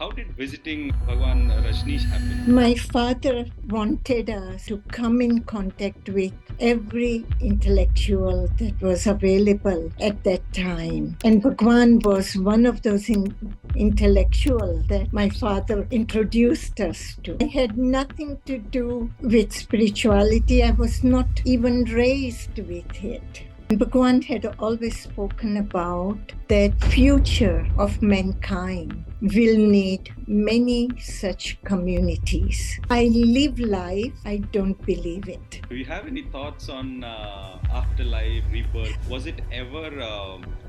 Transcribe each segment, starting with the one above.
how did visiting Bhagwan Rajneesh happen? My father wanted us to come in contact with every intellectual that was available at that time. And Bhagwan was one of those intellectuals that my father introduced us to. I had nothing to do with spirituality. I was not even raised with it. Bhagwan had always spoken about that future of mankind will need many such communities. I live life, I don't believe it. Do you have any thoughts on afterlife, rebirth? Was it ever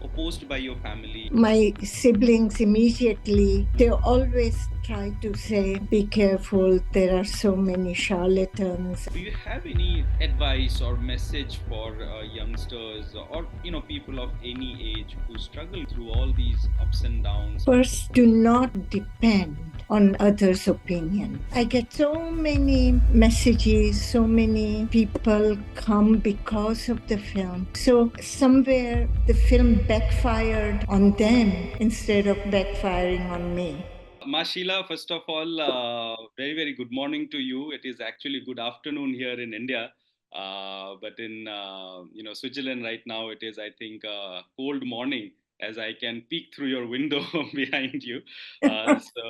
opposed by your family? My siblings immediately, they always try to say, be careful, there are so many charlatans. Do you have any advice or message for youngsters or people of any age who struggle through all these ups and downs? First, do not depend on others' opinion. I get so many messages, so many people come because of the film. So somewhere the film backfired on them instead of backfiring on me. Ma Sheela, first of all, very, very good morning to you. It is actually good afternoon here in India. But in Switzerland right now, it is, I think, cold morning as I can peek through your window behind you. So,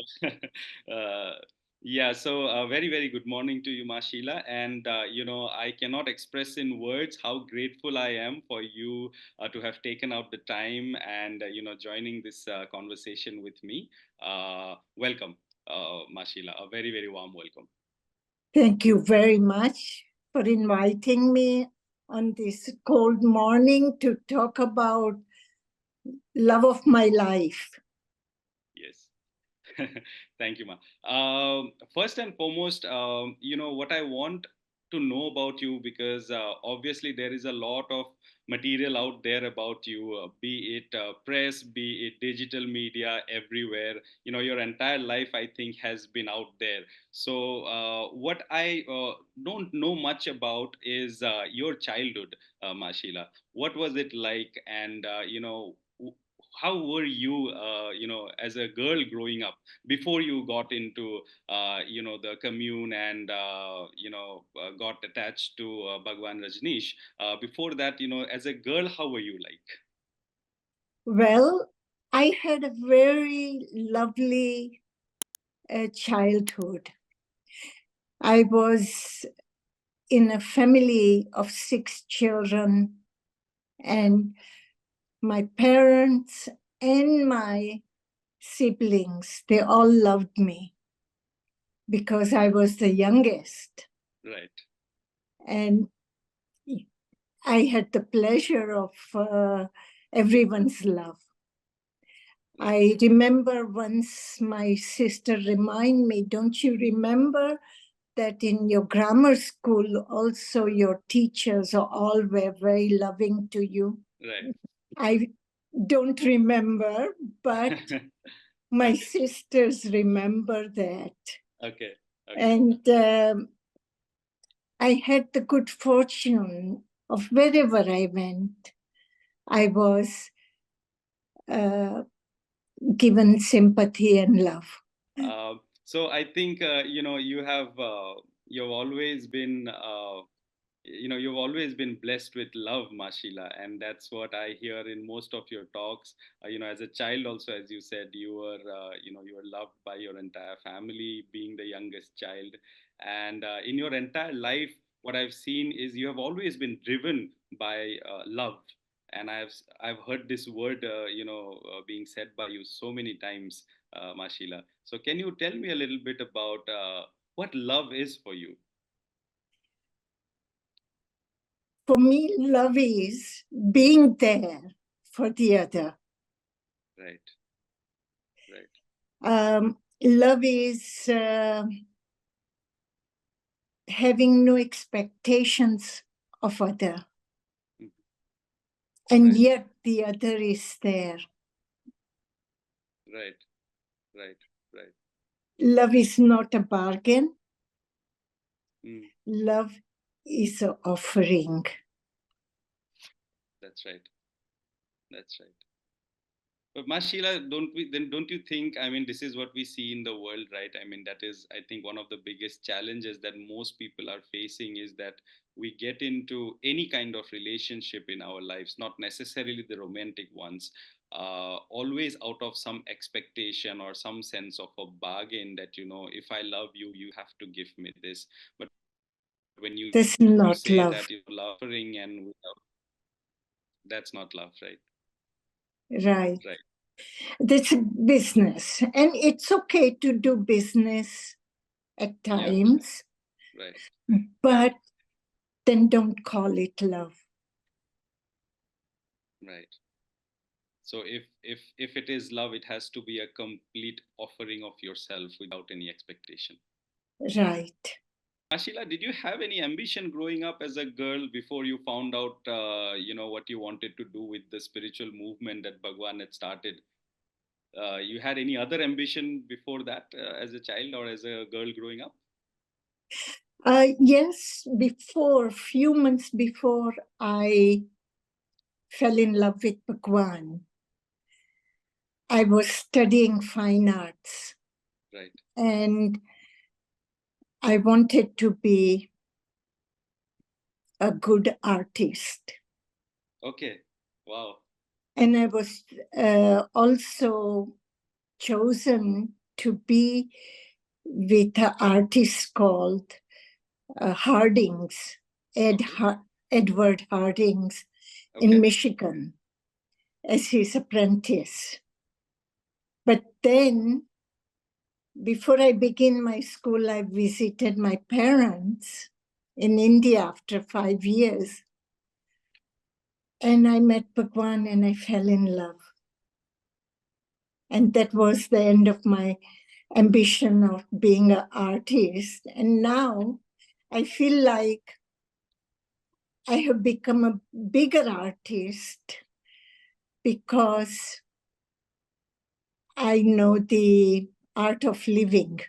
uh, yeah, so very, very good morning to you, Ma Sheela. And, I cannot express in words how grateful I am for you to have taken out the time and, joining this conversation with me. Welcome, Ma Sheela. A very, very warm welcome. Thank you very much for inviting me on this cold morning to talk about love of my life. Yes. Thank you, Ma. First and foremost, what I want to know about you, because obviously there is a lot of material out there about you, be it press, be it digital media, everywhere. Your entire life, I think, has been out there. So, what I don't know much about is your childhood, Ma Sheela. What was it like? And, how were you, as a girl growing up before you got into, the commune and, got attached to Bhagwan Rajneesh? Before that, as a girl, how were you like? Well, I had a very lovely childhood. I was in a family of 6 children, and my parents and my siblings, they all loved me because I was the youngest. Right. And I had the pleasure of everyone's love. I remember once my sister reminded me, don't you remember that in your grammar school also your teachers all were very loving to you? Right. I don't remember, but my sisters remember that. Okay. And I had the good fortune of wherever I went, I was given sympathy and love. So I think you've always been you've always been blessed with love, Ma Sheela, and that's what I hear in most of your talks. As a child, also, as you said, you were you were loved by your entire family, being the youngest child, and in your entire life, what I've seen is you have always been driven by love. And I've heard this word, being said by you so many times, Ma Sheela. So can you tell me a little bit about what love is for you? For me, love is being there for the other. Right. Right. Love is having no expectations of other. Mhm. And Right. yet the other is there. Right. Right. Right. Love is not a bargain. Mm, Love is an offering. that's right. That's right. But Ma Sheela, don't you think? I mean, this is what we see in the world, right? I mean, that is, I think, one of the biggest challenges that most people are facing is that we get into any kind of relationship in our lives, not necessarily the romantic ones, always out of some expectation or some sense of a bargain that, if I love you, you have to give me this. But when you say that, That's love not love. suffering and that's not love, right? Right. Right, That's business. And it's okay to do business at yeah, times, right, but then don't call it love. right. So if it is love, it has to be a complete offering of yourself without any expectation. Right. Ashila, did you have any ambition growing up as a girl before you found out, what you wanted to do with the spiritual movement that Bhagwan had started? You had any other ambition before that as a child or as a girl growing up? Yes, before, few months before I fell in love with Bhagwan, I was studying fine arts. Right. And I wanted to be a good artist. Okay. Wow. And I was also chosen to be with an artist called Hardings, Okay. Edward Hardings in Okay. Michigan as his apprentice. But then, before I begin my school, I visited my parents in India after 5 years. And I met Bhagwan and I fell in love. And that was the end of my ambition of being an artist. And now I feel like I have become a bigger artist because I know the art of living.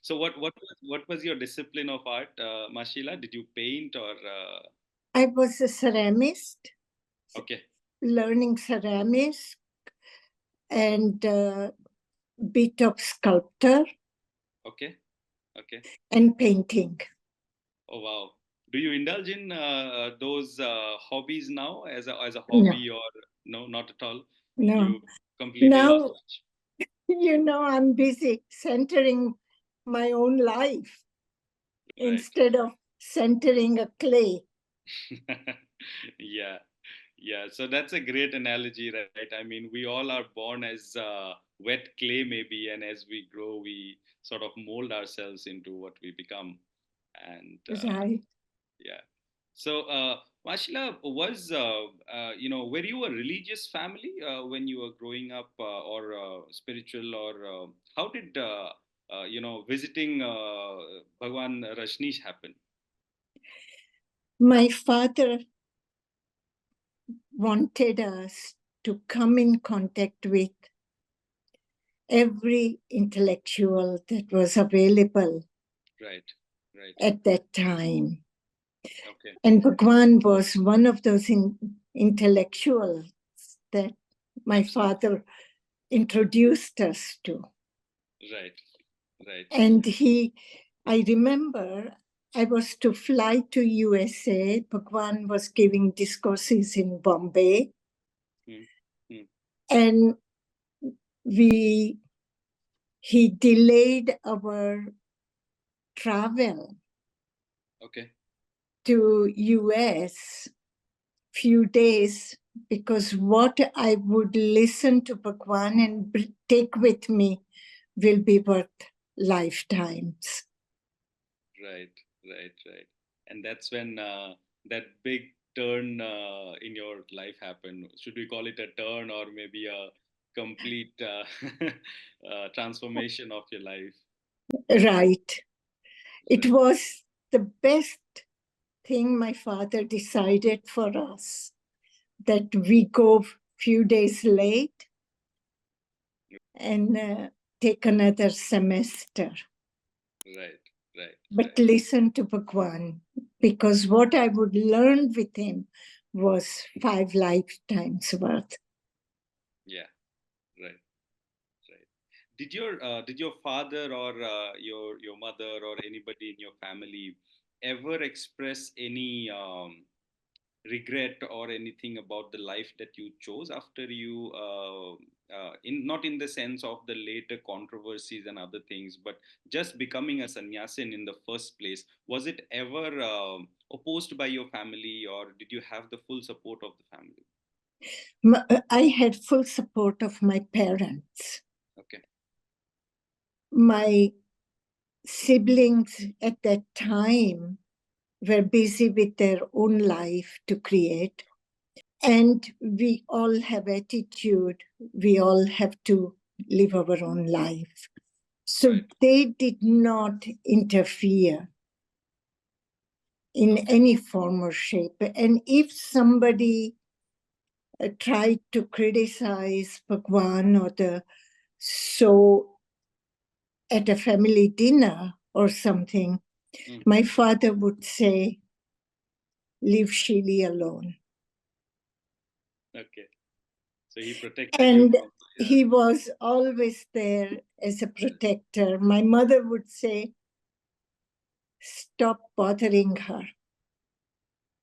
So what was your discipline of art, Mashila? Did you paint or? I was a ceramist, Okay. learning ceramics and a bit of sculptor Okay. Okay. and painting. Oh wow. Do you indulge in those hobbies now as a No, hobby or no, not at all? no. You completely lost Now, touch. I'm busy centering my own life Right. instead of centering a clay. Yeah. Yeah. So that's a great analogy, right? I mean, we all are born as wet clay, maybe, and as we grow, we sort of mold ourselves into what we become. And Right. yeah. So, Mashila, were you a religious family when you were growing up, or spiritual, or how did visiting Bhagwan Rajneesh happen? My father wanted us to come in contact with every intellectual that was available Right, right, at that time. okay, And Bhagwan was one of those intellectuals that my absolutely, father introduced us to. right, right, And I remember I was to fly to USA. Bhagwan was giving discourses in Bombay. mm, mm, And he delayed our travel okay, to US few days because what I would listen to Bhagwan and take with me will be worth lifetimes. right, right, right. And that's when that big turn in your life happened. Should we call it a turn or maybe a complete transformation of your life? Right. It Right, was the best thing my father decided for us that we go few days late and take another semester. right, right, But right. listen to Bhagwan, because what I would learn with him was 5 lifetimes worth. Yeah. Right. Right. Did your father or your mother or anybody in your family ever express any regret or anything about the life that you chose after you in not in the sense of the later controversies and other things, but just becoming a sannyasin in the first place? Was it ever opposed by your family, or did you have the full support of the family? I had full support of my parents. Okay. My siblings at that time were busy with their own life to create. And we all have attitude. We all have to live our own life. So Right. they did not interfere in Okay. any form or shape. And if somebody tried to criticize Bhagwan or the so at a family dinner or something, my father would say, leave Sheely alone. Okay. So he protected you And from, yeah. he was always there as a protector. My mother would say, stop bothering her.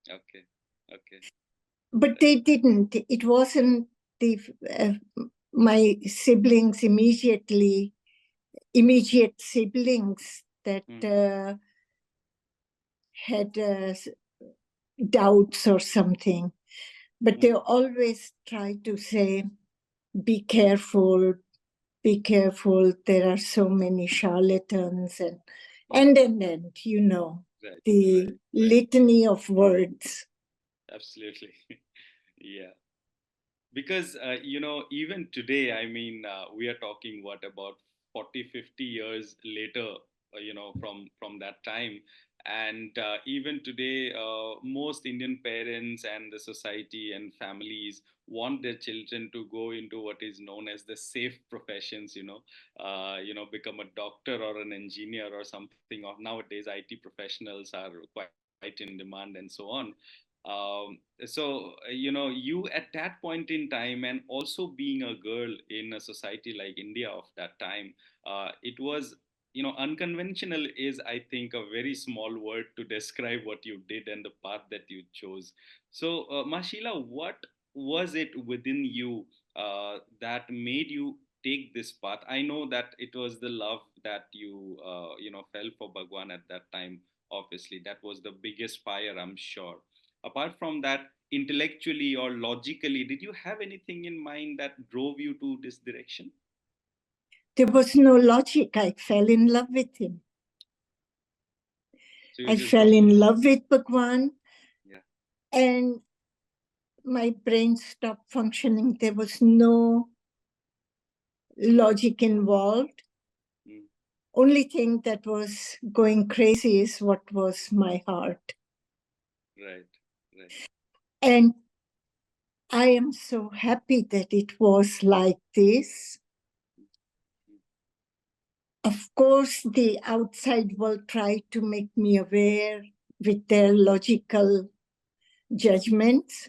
Okay. Okay. But they didn't. It wasn't the my siblings immediate siblings that had doubts or something. But they always try to say, be careful, be careful. There are so many charlatans and you know, Right. the Right. Right. litany of words. Absolutely. Yeah. Because even today, I mean, we are talking what, about 40, 50 years later, from that time. And even today, most Indian parents and the society and families want their children to go into what is known as the safe professions, become a doctor or an engineer or something. Or nowadays IT professionals are quite in demand and so on. You at that point in time, and also being a girl in a society like India of that time, it was, unconventional is, I think, a very small word to describe what you did and the path that you chose. So, Ma Sheela, what was it within you that made you take this path? I know that it was the love that you fell for Bhagwan at that time. Obviously, that was the biggest fire, I'm sure. Apart from that, intellectually or logically, did you have anything in mind that drove you to this direction? There was no logic. I fell in love with him. So you I just fell got. in love with Bhagwan, Yeah. and my brain stopped functioning. There was no logic involved. Only thing that was going crazy is what was my heart. Right. Right. And I am so happy that it was like this. Of course, the outside world tried to make me aware with their logical judgments.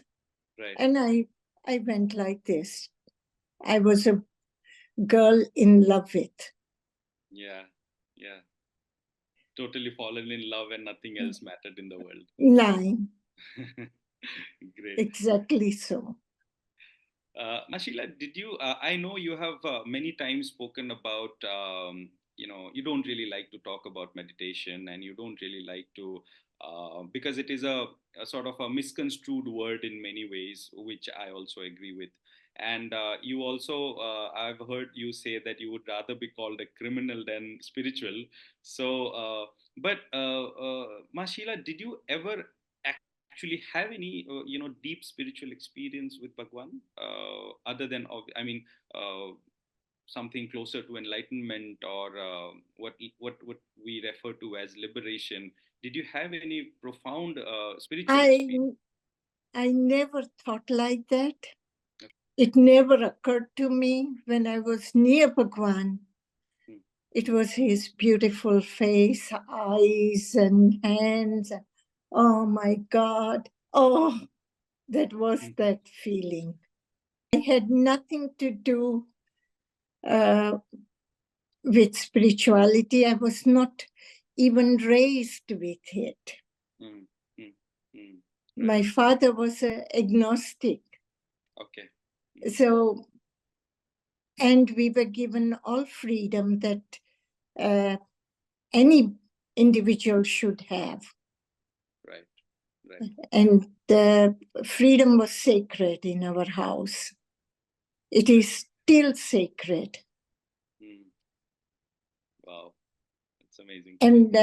Right. And I went like this. I was a girl in love with. Yeah. Yeah. Totally fallen in love and nothing else mattered in the world. Nine, Great. exactly so. Ma Sheela, did you? I know you have many times spoken about, you don't really like to talk about meditation, and you don't really like to, because it is a sort of a misconstrued word in many ways, which I also agree with. And you also, I've heard you say that you would rather be called a criminal than spiritual. So, but Ma Sheela, did you ever actually have any deep spiritual experience with Bhagwan, other than, I mean, uh, something closer to enlightenment, or what we refer to as liberation? Did you have any profound spiritual I experience? I never thought like that. It never occurred to me when I was near Bhagwan. It was his beautiful face, eyes, and hands. Oh my God. Oh, that was that feeling. had nothing to do with spirituality. I was not even raised with it. Mm, mm, mm. My father was agnostic. Okay. So, and we were given all freedom that any individual should have. Right, right. And the freedom was sacred in our house. It is still sacred. Wow, it's amazing. And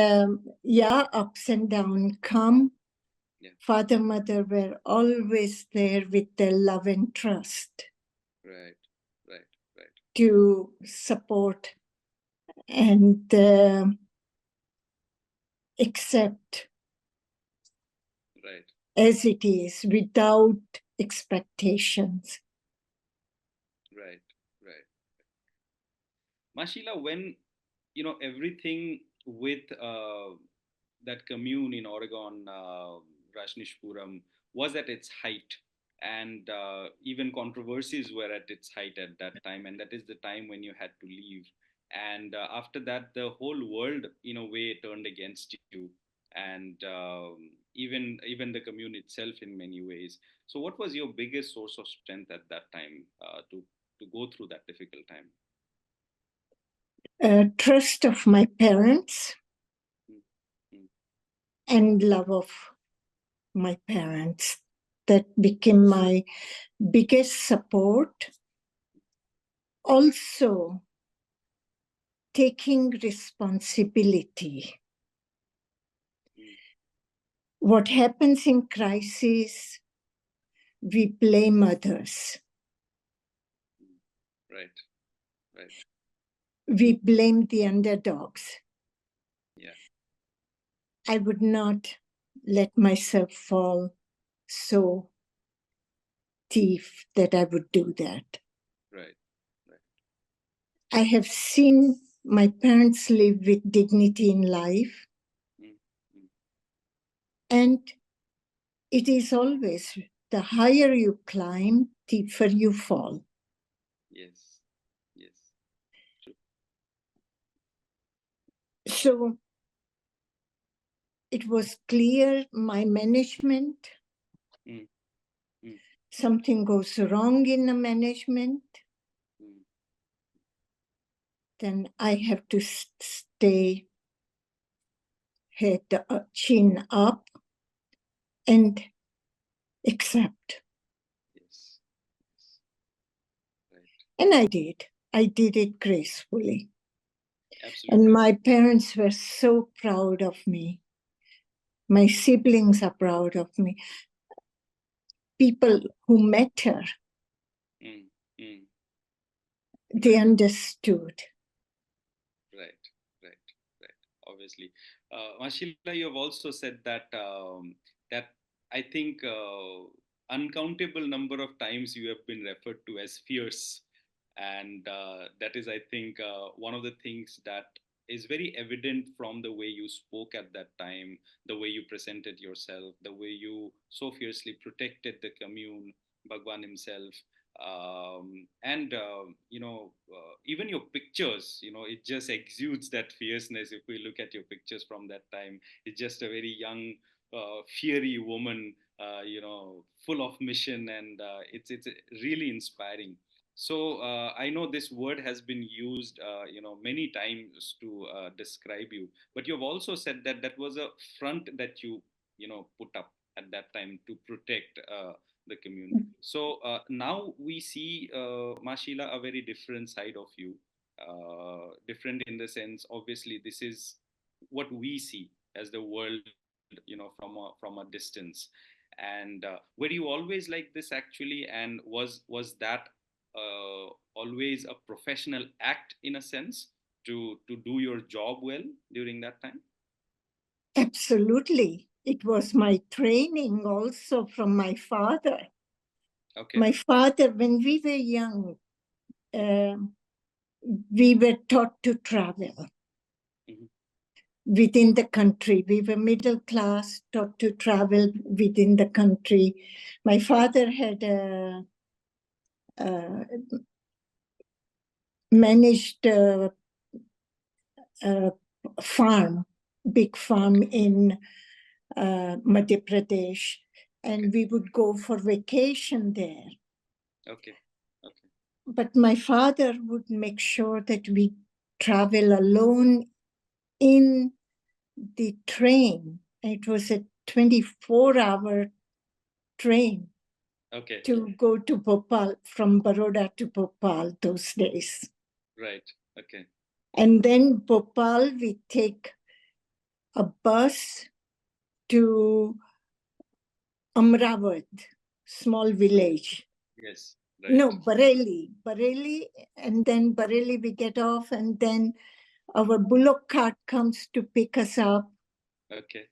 yeah, ups and downs come. Yeah. Father, mother were always there with their love and trust. Right, right, right. To support and accept Right. as it is without expectations. Right, right. Ma Sheela, when, everything with that commune in Oregon, Rajneeshpuram, was at its height, and even controversies were at its height at that time, and that is the time when you had to leave. And after that, the whole world, in a way, turned against you, and even the commune itself, in many ways. So, what was your biggest source of strength at that time to go through that difficult time? Trust of my parents and love of my parents. That became my biggest support. Also, taking responsibility. What happens in crisis, we blame others. Right, right. We blame the underdogs. Yeah. I would not let myself fall so deep that I would do that. Right, right. I have seen my parents live with dignity in life. And it is always the higher you climb, deeper you fall. Yes, yes. True. So it was clear my management, something goes wrong in the management, then I have to stay head chin up and accept. Yes. Yes. Right. And I did. I did it gracefully. Absolutely. And my parents were so proud of me. My siblings are proud of me. People who met her, they understood. Right, right, right. Obviously, Ma Sheela, you have also said that that I think uncountable number of times you have been referred to as fierce, and that is, I think, one of the things that is very evident from the way you spoke at that time, the way you presented yourself, the way you so fiercely protected the commune, Bhagwan himself, and even your pictures, it just exudes that fierceness. If we look at your pictures from that time, it's just a very young, fiery woman, full of mission, and it's really inspiring. So I know this word has been used, many times to describe you, but you've also said that that was a front that you put up at that time to protect the commune. So now we see, Ma Sheela, a very different side of you. Different in the sense, obviously, this is what we see as the world, from a distance. And were you always like this actually? And was that always a professional act in a sense to do your job well during that time? Absolutely. It was my training also from my father. Okay. My father, when we were young, we were taught to travel within the country. We were middle class, taught to travel within the country. My father had managed a farm, big farm in Madhya Pradesh, and we would go for vacation there. Okay. Okay. But my father would make sure that we travel alone in the train. It was a 24-hour train. Okay. To go to Bhopal, from Baroda to Bhopal those days. Right. Okay. And then Bhopal, we take a bus to Amrawat, small village. Yes. Right. No, Bareilly, and then Bareilly we get off, and then our bullock cart comes to pick us up. Okay.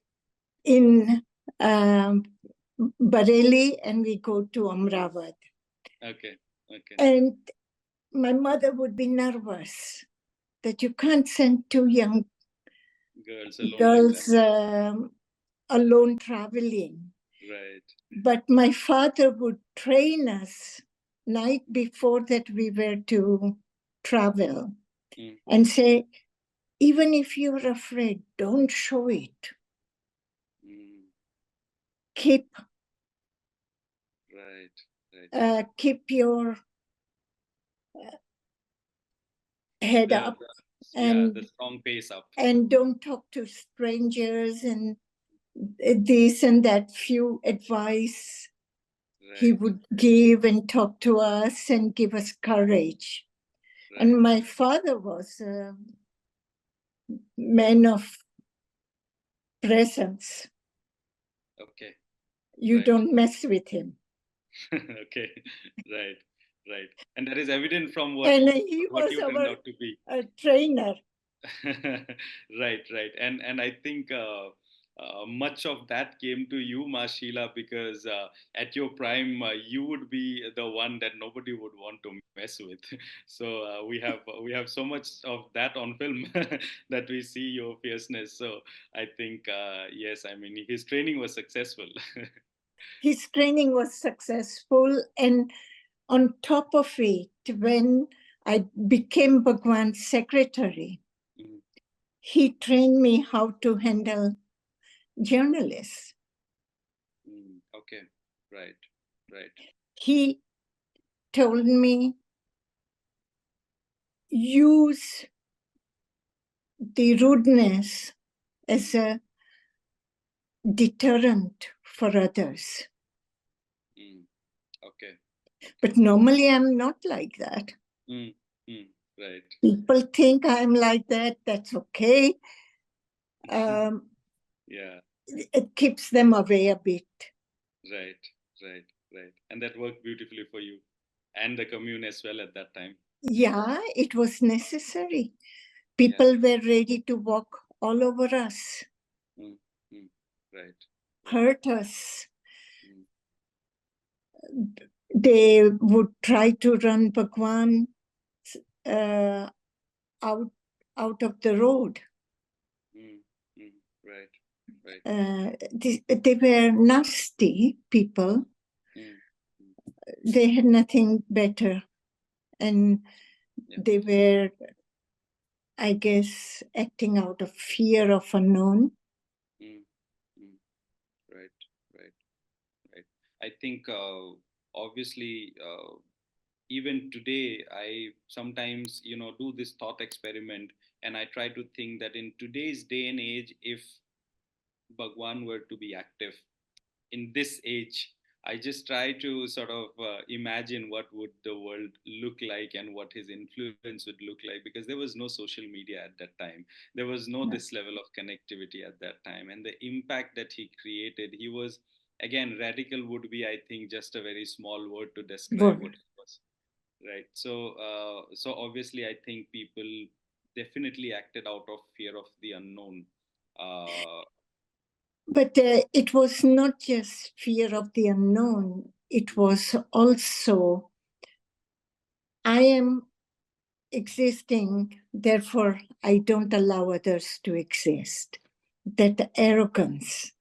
In Bareilly, and we go to Amrawat. Okay. Okay. And my mother would be nervous that you can't send two young girls alone traveling. Right. But my father would train us night before that we were to travel and say, even if you're afraid, don't show it. Keep keep your head up and the strong pace up, and don't talk to strangers and this and that few advice he would give and talk to us and give us courage. And my father was a man of presence. Okay. You don't mess with him. Okay. Right. And that is evident from what he what was you turned out to be. a trainer. Right. And I think much of that came to you, Ma Sheela, because at your prime, you would be the one that nobody would want to mess with. So we have so much of that on film that we see your fierceness. So I think yes, I mean his training was successful. His training was successful, and on top of it, when I became Bhagwan's secretary, he trained me how to handle journalists. Okay, right. He told me, use the rudeness as a deterrent for others. Okay. But normally I'm not like that. Right. People think I'm like that. That's okay. Yeah. It keeps them away a bit. Right. And that worked beautifully for you and the commune as well at that time. Yeah, it was necessary. People were ready to walk all over us, hurt us. They would try to run Bhagwan out of the road. They were nasty people. They had nothing better. And they were, I guess, acting out of fear of unknown. Right. I think obviously even today I sometimes do this thought experiment, and I try to think that in today's day and age, if Bhagwan were to be active in this age, I just try to sort of imagine what would the world look like and what his influence would look like, because there was no social media at that time. There was no this level of connectivity at that time, and the impact that he created, he was, again, radical would be, I think, just a very small word to describe what he was. Right. So obviously, I think people definitely acted out of fear of the unknown. But it was not just fear of the unknown. It was also, I am existing, therefore I don't allow others to exist. That arrogance.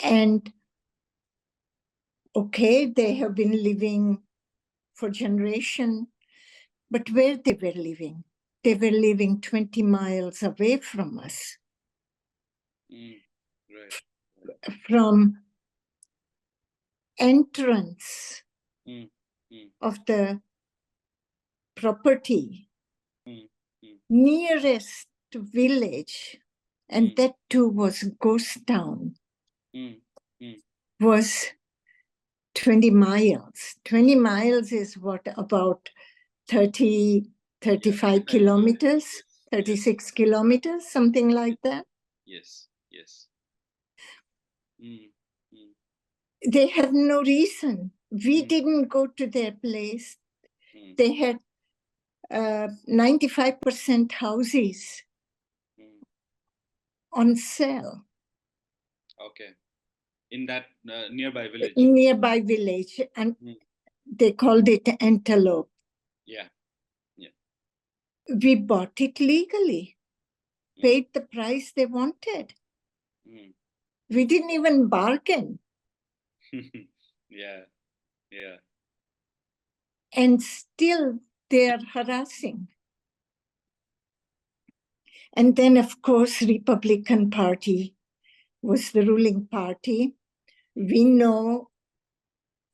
And Okay, they have been living for generations, but where they were living? They were living 20 miles away from us. Right. From entrance Mm. of the property, Mm. nearest village, and that too was ghost town, was 20 miles. 20 miles is what, about 30, 35 kilometers, 36 kilometers, something like that. Yes, yes. They have no reason. We didn't go to their place. They had 95% houses on sale. Okay. In that nearby village. Nearby village, and they called it Antelope. Yeah. Yeah. We bought it legally, paid the price they wanted. We didn't even bargain. Yeah. Yeah. And still they are harassing. And then, of course, Republican Party was the ruling party. We know,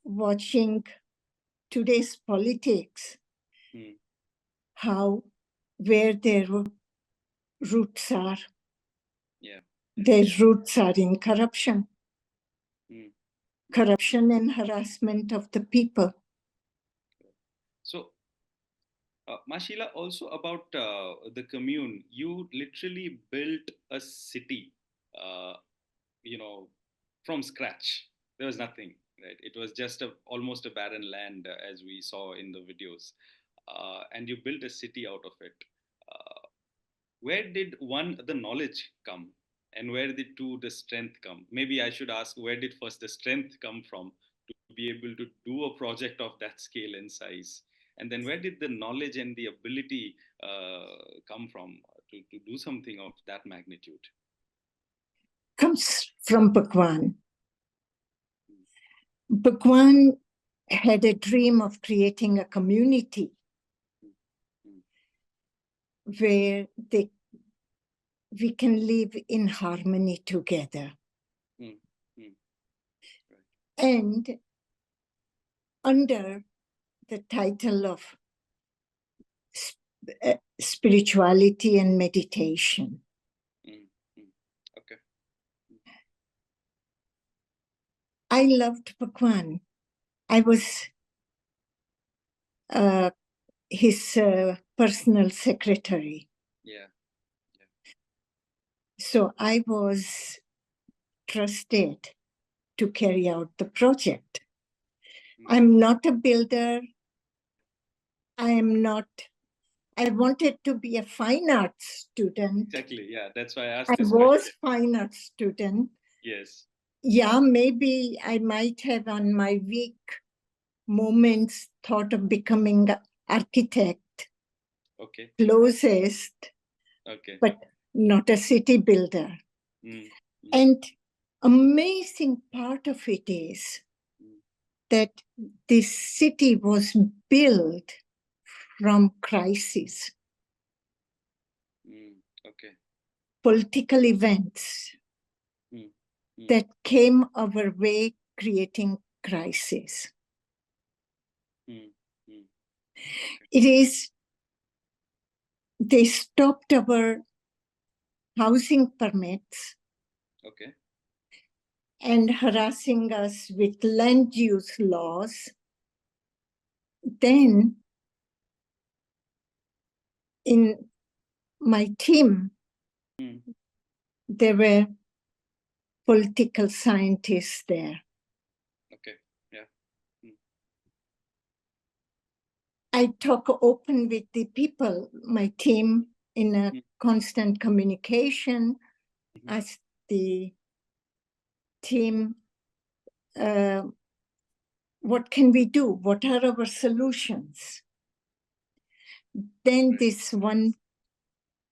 watching today's politics, where their roots are. Yeah. Their roots are in corruption. Corruption and harassment of the people. So, Ma Sheela, also about the commune, you literally built a city, uh, from scratch. There was nothing, right? It was just almost a barren land, as we saw in the videos. And you built a city out of it. Where did the knowledge come? And where did the strength come? Maybe I should ask, where did first the strength come from to be able to do a project of that scale and size? And then where did the knowledge and the ability come from to do something of that magnitude? Comes from Bhagwan. Bhagwan had a dream of creating a community where we can live in harmony together. And under the title of spirituality and meditation. Okay. I loved Bhagwan. I was his personal secretary. Yeah. So I was trusted to carry out the project. I'm not a builder. I wanted to be a fine arts student. Exactly. Yeah. That's why I asked I this was question. fine arts student. Yes. Yeah, maybe I might have on my weak moments thought of becoming an architect. Okay. Closest. Okay. But not a city builder. And amazing part of it is that this city was built from crisis. Okay. Political events that came our way, creating crisis. It is, they stopped our housing permits. Okay. And harassing us with land use laws. Then in my team, there were political scientists there. Okay. Yeah. I talk open with the people, my team, in a constant communication. Ask the team, what can we do? What are our solutions? Then this one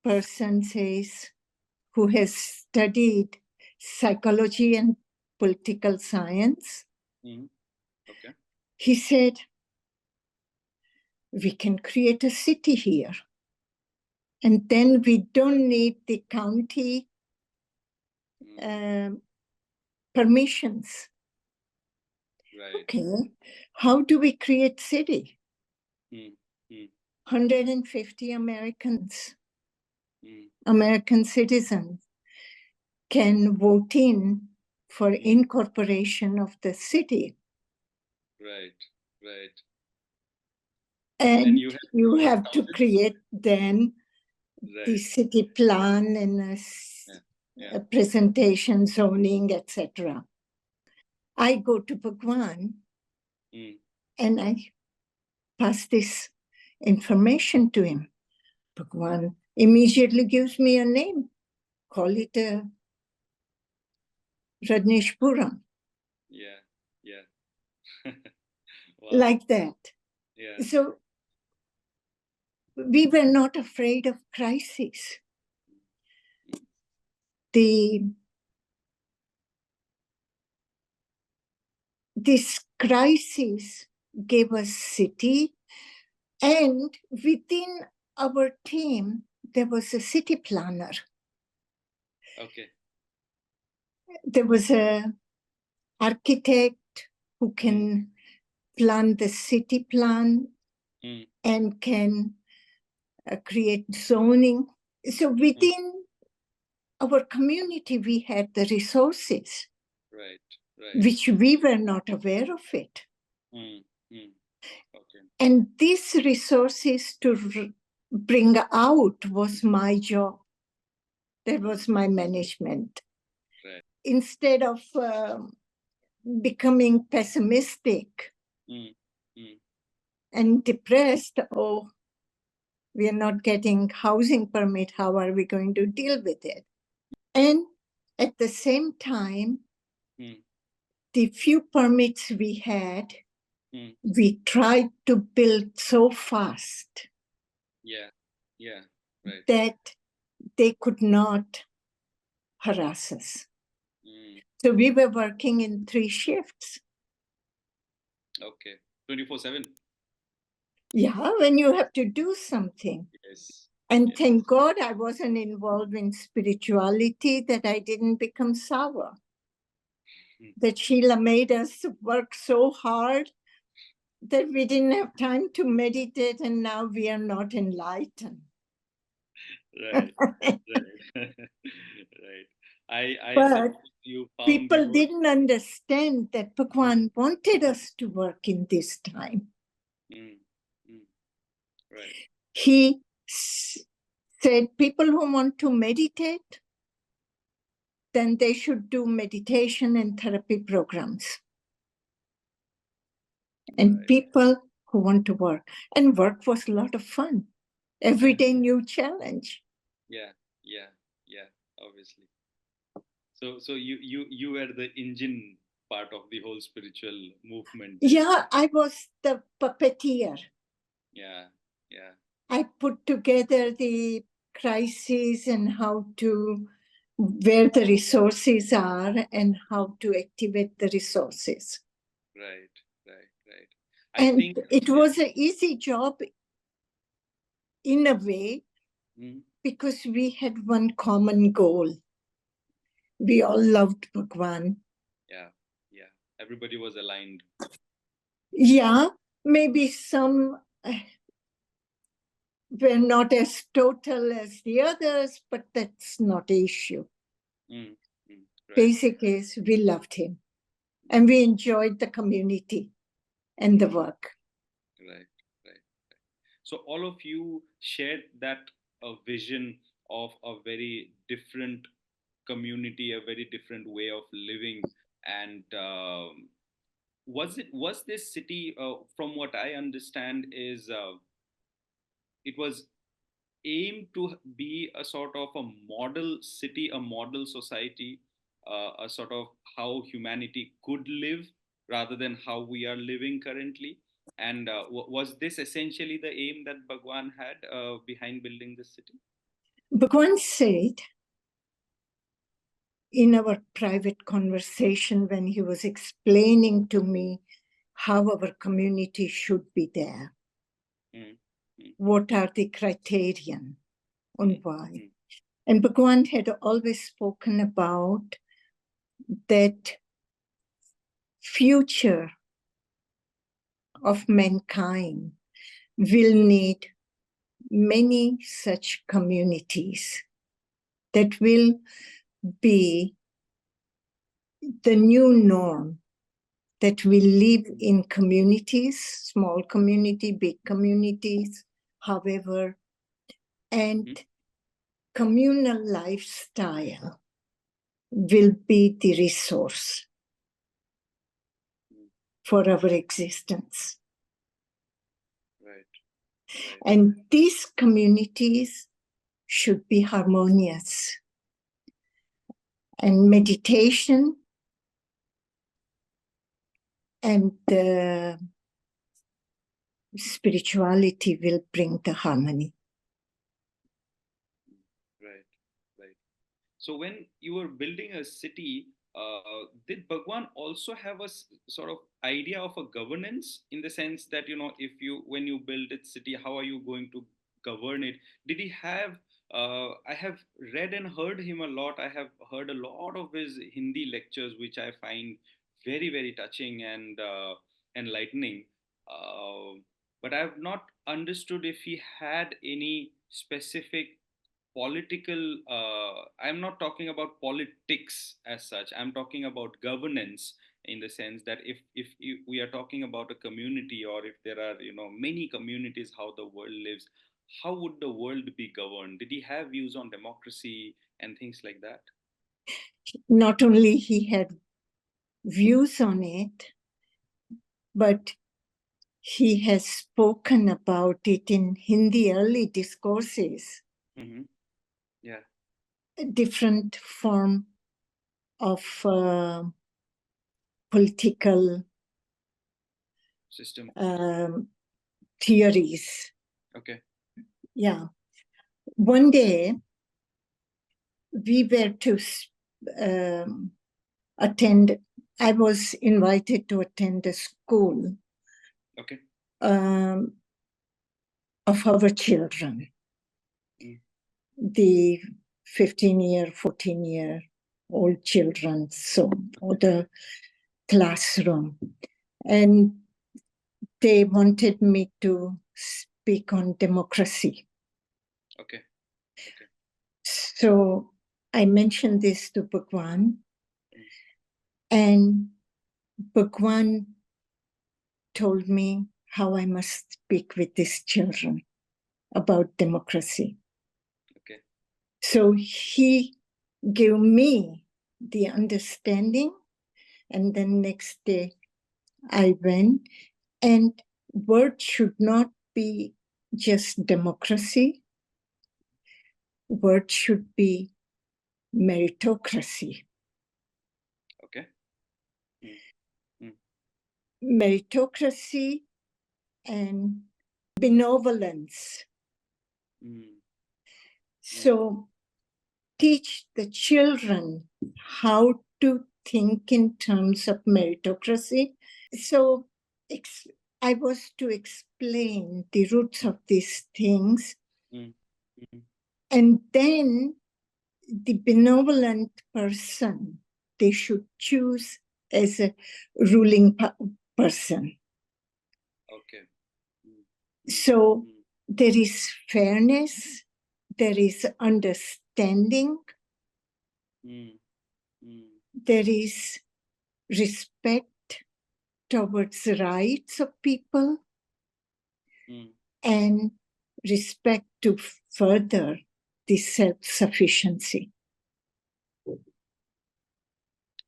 person says, who has studied psychology and political science, Okay. He said, we can create a city here. And then we don't need the county permissions. Right. Okay, how do we create city? 150 Americans, American citizens, can vote in for incorporation of the city. Right, right. And you have to create then the Right. city plan and a presentation, zoning, etc. I go to Bhagwan and I pass this information to him. Bhagwan immediately gives me a name. Call it Rajneeshpuram. Yeah, yeah. Wow. Like that. Yeah. So we were not afraid of crisis. This crisis gave us city, and within our team, there was a city planner. Okay. There was an architect who can plan the city plan and can create zoning. So within our community, we had the resources, right, which we were not aware of it. Okay. And these resources to bring out was my job. That was my management. Right. Instead of becoming pessimistic and depressed, oh, we are not getting housing permit, how are we going to deal with it? And at the same time, the few permits we had, we tried to build so fast that they could not harass us. So we were working in 3 shifts. Okay. 24/7. Yeah, when you have to do something. Yes. And thank God I wasn't involved in spirituality, that I didn't become sour. That Sheila made us work so hard that we didn't have time to meditate, and now we are not enlightened. Right. Right. Right. But you found people didn't understand that Bhagwan wanted us to work in this time. Right. He said people who want to meditate, then they should do meditation and therapy programs. And people who want to work. And work was a lot of fun. Every day new challenge. Yeah, obviously. So you were the engine part of the whole spiritual movement. Yeah, I was the puppeteer. Yeah. I put together the crises and how to, where the resources are and how to activate the resources. Right. I think it was an easy job in a way, because we had one common goal. We all loved Bhagwan. Yeah. Everybody was aligned. Yeah, maybe some were not as total as the others, but that's not the issue. Right. Basic is we loved him and we enjoyed the community and the work. Right. So all of you shared that vision of a very different community, a very different way of living. And was this city, from what I understand, is it was aimed to be a sort of a model city, a model society, a sort of how humanity could live rather than how we are living currently. And was this essentially the aim that Bhagwan had behind building this city? Bhagwan said in our private conversation when he was explaining to me how our community should be there. What are the criterion and why? And Bhagwan had always spoken about that future of mankind will need many such communities that will be the new norm, that we live in communities, small community, big communities, however, and communal lifestyle will be the resource for our existence. Right. And these communities should be harmonious. And meditation and spirituality will bring the harmony. Right. So when you were building a city, did Bhagwan also have a sort of idea of a governance, in the sense that, if when you build a city, how are you going to govern it? Did he have? I have read and heard him a lot. I have heard a lot of his Hindi lectures, which I find very, very touching and enlightening. But I have not understood if he had any specific political, I'm not talking about politics as such, I'm talking about governance, in the sense that if we are talking about a community, or if there are many communities, how the world lives, how would the world be governed? Did he have views on democracy and things like that? Not only he had views on it, but he has spoken about it in Hindi early discourses. Yeah. A different form of political System. Theories. Okay. Yeah. One day, we were to attend, I was invited to attend a school. Okay. Of our children. The 15-year, 14-year-old children, so the classroom. And they wanted me to speak on democracy. Okay. So I mentioned this to Bhagwan, and Bhagwan told me how I must speak with these children about democracy. Okay. So he gave me the understanding, and then next day I went, and word should not be just democracy. Word should be meritocracy. Okay. Meritocracy and benevolence. So teach the children how to think in terms of meritocracy. So I was to explain the roots of these things. And then the benevolent person, they should choose as a ruling person. Okay. So there is fairness, there is understanding, there is respect towards the rights of people, and respect to further the self-sufficiency.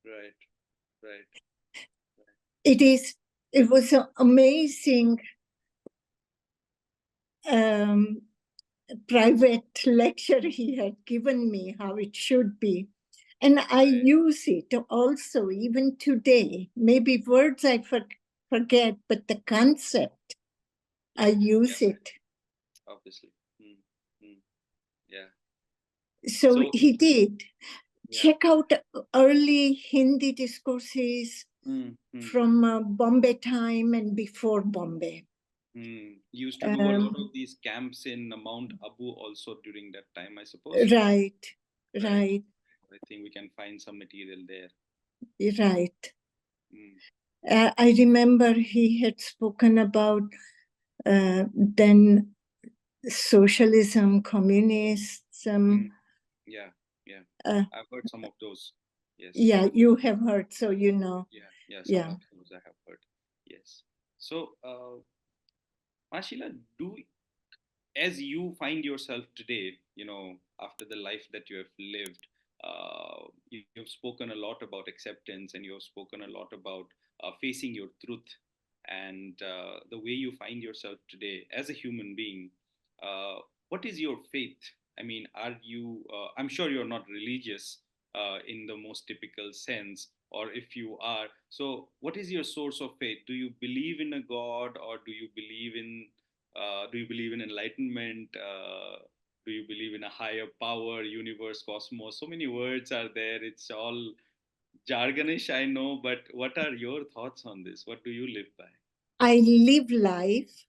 Right. It was an amazing private lecture he had given me, how it should be. And I use it also even today. Maybe words I forget, but the concept, I use it. Obviously. Yeah. So he did. Yeah. Check out early Hindi discourses from Bombay time and before Bombay. You used to do a lot of these camps in Mount Abu also during that time, I suppose. Right. I think we can find some material there. Right. I remember he had spoken about then socialism, communism. Yeah. I've heard some of those. Yes. Yeah, you have heard, so you know. Yeah, some of those I have heard. Yes. So, Ma Sheela, as you find yourself today, after the life that you have lived, you've spoken a lot about acceptance, and you've spoken a lot about facing your truth, and the way you find yourself today as a human being. Uh, what is your faith? I mean, are you? I'm sure you're not religious in the most typical sense, or if you are, so what is your source of faith? Do you believe in a God, or do you believe in enlightenment? Do you believe in a higher power, universe, cosmos? So many words are there. It's all jargonish, I know, but what are your thoughts on this? What do you live by? I live life.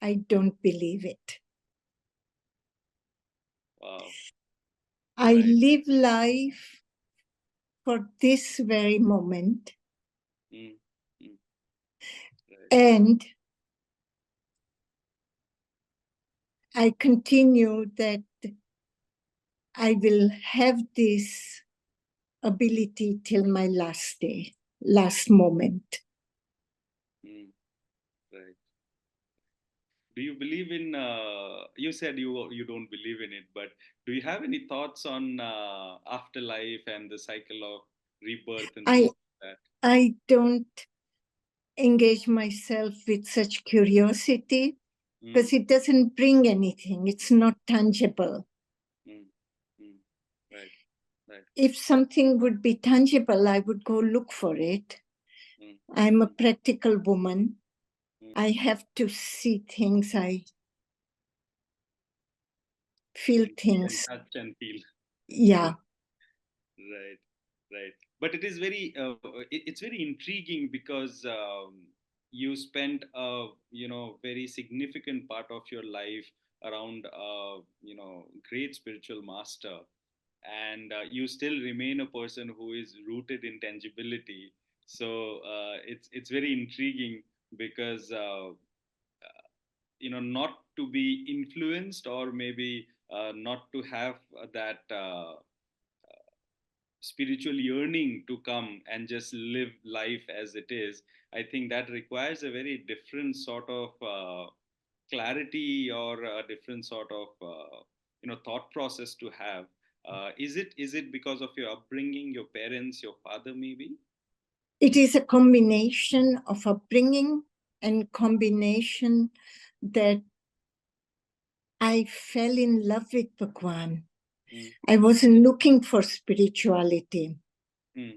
I don't believe it. Wow. I live life for this very moment. And I continue that I will have this ability till my last day, last moment. Right. Do you believe in? You said you don't believe in it, but do you have any thoughts on afterlife and the cycle of rebirth and things like that? I don't engage myself with such curiosity because it doesn't bring anything. It's not tangible. Right. If something would be tangible, I would go look for it. I'm a practical woman. I have to see things. I feel things. Touch and feel. Yeah. Right. But it is it's very intriguing because you spent a very significant part of your life around great spiritual master, and you still remain a person who is rooted in tangibility. So it's very intriguing because not to be influenced, or maybe not to have that spiritual yearning to come and just live life as it is. I think that requires a very different sort of clarity, or a different sort of thought process to have. Is it because of your upbringing, your parents, your father, maybe? It is a combination of upbringing and combination that I fell in love with Bhagwan. I wasn't looking for spirituality.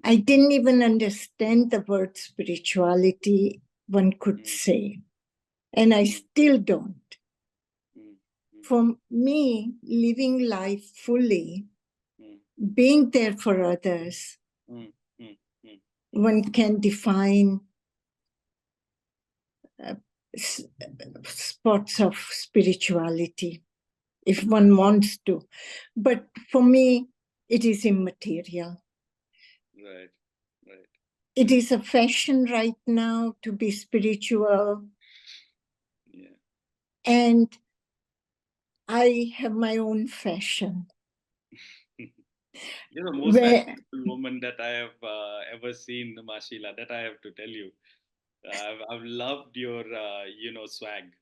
I didn't even understand the word spirituality, one could say. And I still don't. For me, living life fully, being there for others, one can define spots of spirituality if one wants to. But for me, it is immaterial. Right. It is a fashion right now to be spiritual. Yeah. And I have my own fashion. You're the most fashionable woman that I have ever seen, Ma Sheela, that I have to tell you. I've loved your, swag.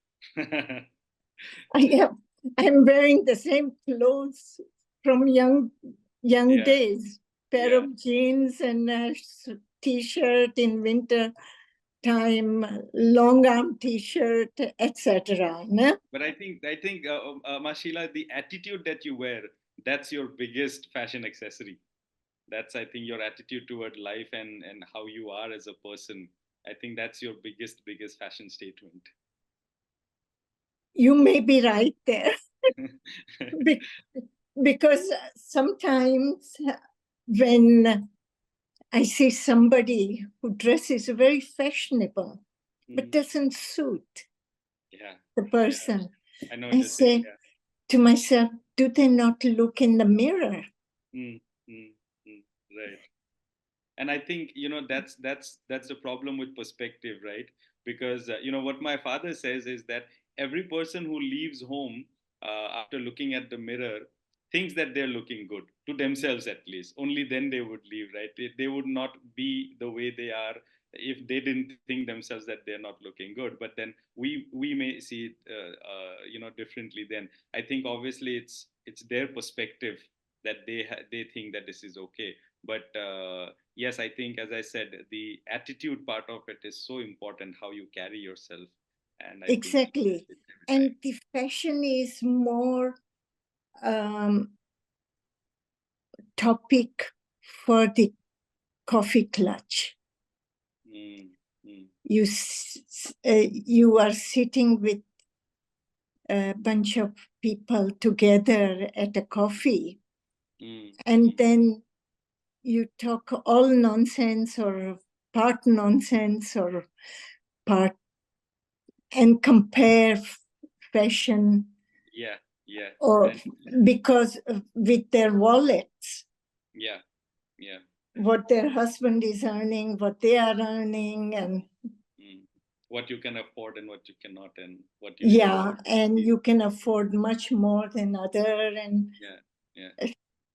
I'm wearing the same clothes from young days. Pair of jeans and a t-shirt in winter time, long arm t-shirt, etc. No? But I think, Ma Sheela, the attitude that you wear, that's your biggest fashion accessory. That's, I think, your attitude toward life, and how you are as a person. I think that's your biggest fashion statement. You may be right there. Because sometimes when I see somebody who dresses very fashionable, but doesn't suit the person. I know. I say to myself, do they not look in the mirror? Right. And I think that's the problem with perspective, right? Because what my father says is that every person who leaves home after looking at the mirror thinks that they're looking good to themselves. At least only then they would leave, right? They would not be the way they are if they didn't think themselves that they're not looking good. But then we may see it differently. Then I think obviously it's their perspective that they think that this is okay. But yes, I think, as I said, the attitude part of it is so important, how you carry yourself. And I think exactly. And the fashion is more topic for the coffee clutch. You are sitting with a bunch of people together at a coffee, and then you talk all nonsense or part nonsense or part and compare fashion. Or because with their wallets. What their husband is earning, what they are earning, and what you can afford and what you cannot, and what you and you can afford much more than other, and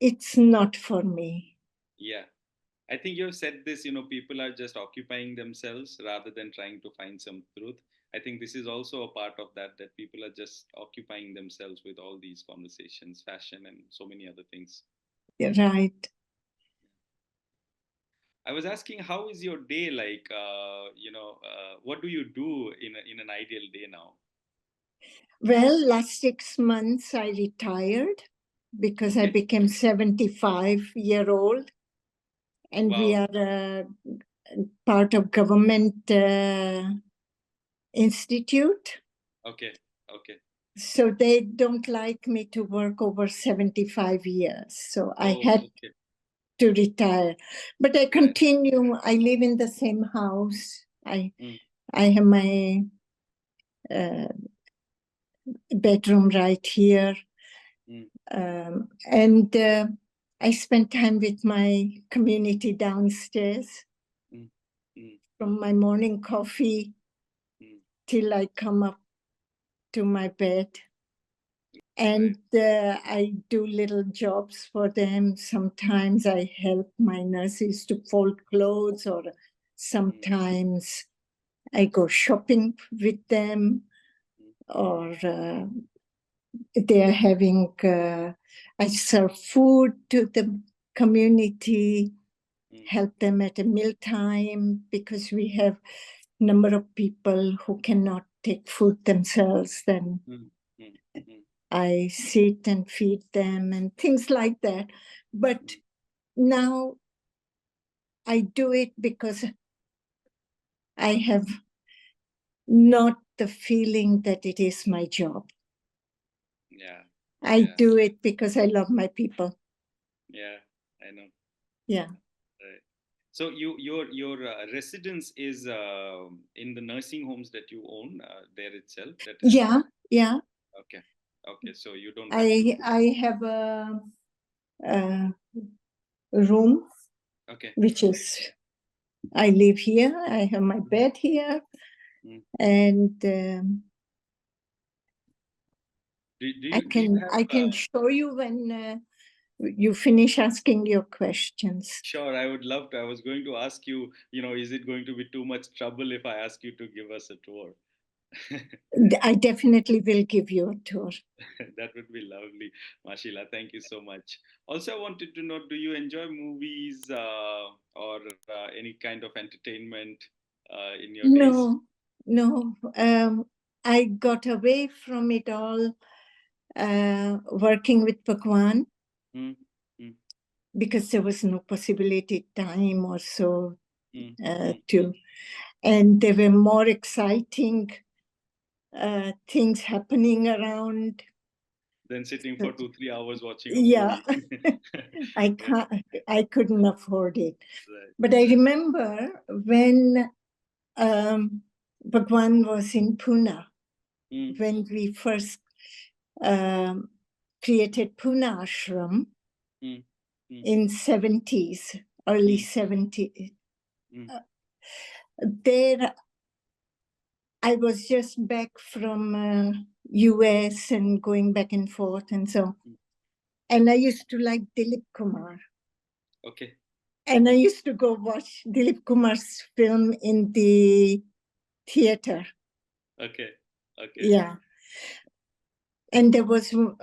it's not for me. I think you've said this, people are just occupying themselves rather than trying to find some truth. I think this is also a part of that people are just occupying themselves with all these conversations, fashion, and so many other things. Right. I was asking, how is your day like? What do you do in an ideal day now? Well, last 6 months I retired because I became 75-year-old, and we are part of government institute. Okay. So they don't like me to work over 75 years. So I had to retire. But I continue. I live in the same house. I have my bedroom right here. And I spend time with my community downstairs from my morning coffee till I come up to my bed. And I do little jobs for them. Sometimes I help my nurses to fold clothes, or sometimes I go shopping with them, or they're having, I serve food to the community, help them at a mealtime, because we have a number of people who cannot take food themselves. Then I sit and feed them and things like that. But now I do it because I have not the feeling that it is my job. I do it because I love my people. I know. Yeah. Right. So your residence is in the nursing homes that you own there itself? Yeah. Okay. So you don't. I have a room. Okay. Which is, I live here. I have my bed here, and I can show you when you finish asking your questions. Sure, I would love to. I was going to ask you, is it going to be too much trouble if I ask you to give us a tour? I definitely will give you a tour. That would be lovely, Ma Sheela. Thank you so much. Also, I wanted to know, do you enjoy movies or any kind of entertainment in your days? No. I got away from it all working with Bhagwan, because there was no possibility, time or so to, and there were more exciting things happening around. than sitting for 2-3 hours watching a Yeah. movie. I couldn't afford it. Right. But I remember when Bhagwan was in Pune, when we first created Pune Ashram in 70s, early 70s. There, I was just back from US and going back and forth and so. And I used to like Dilip Kumar. Okay. And I used to go watch Dilip Kumar's film in the theater. Okay. Okay. Yeah. And there was one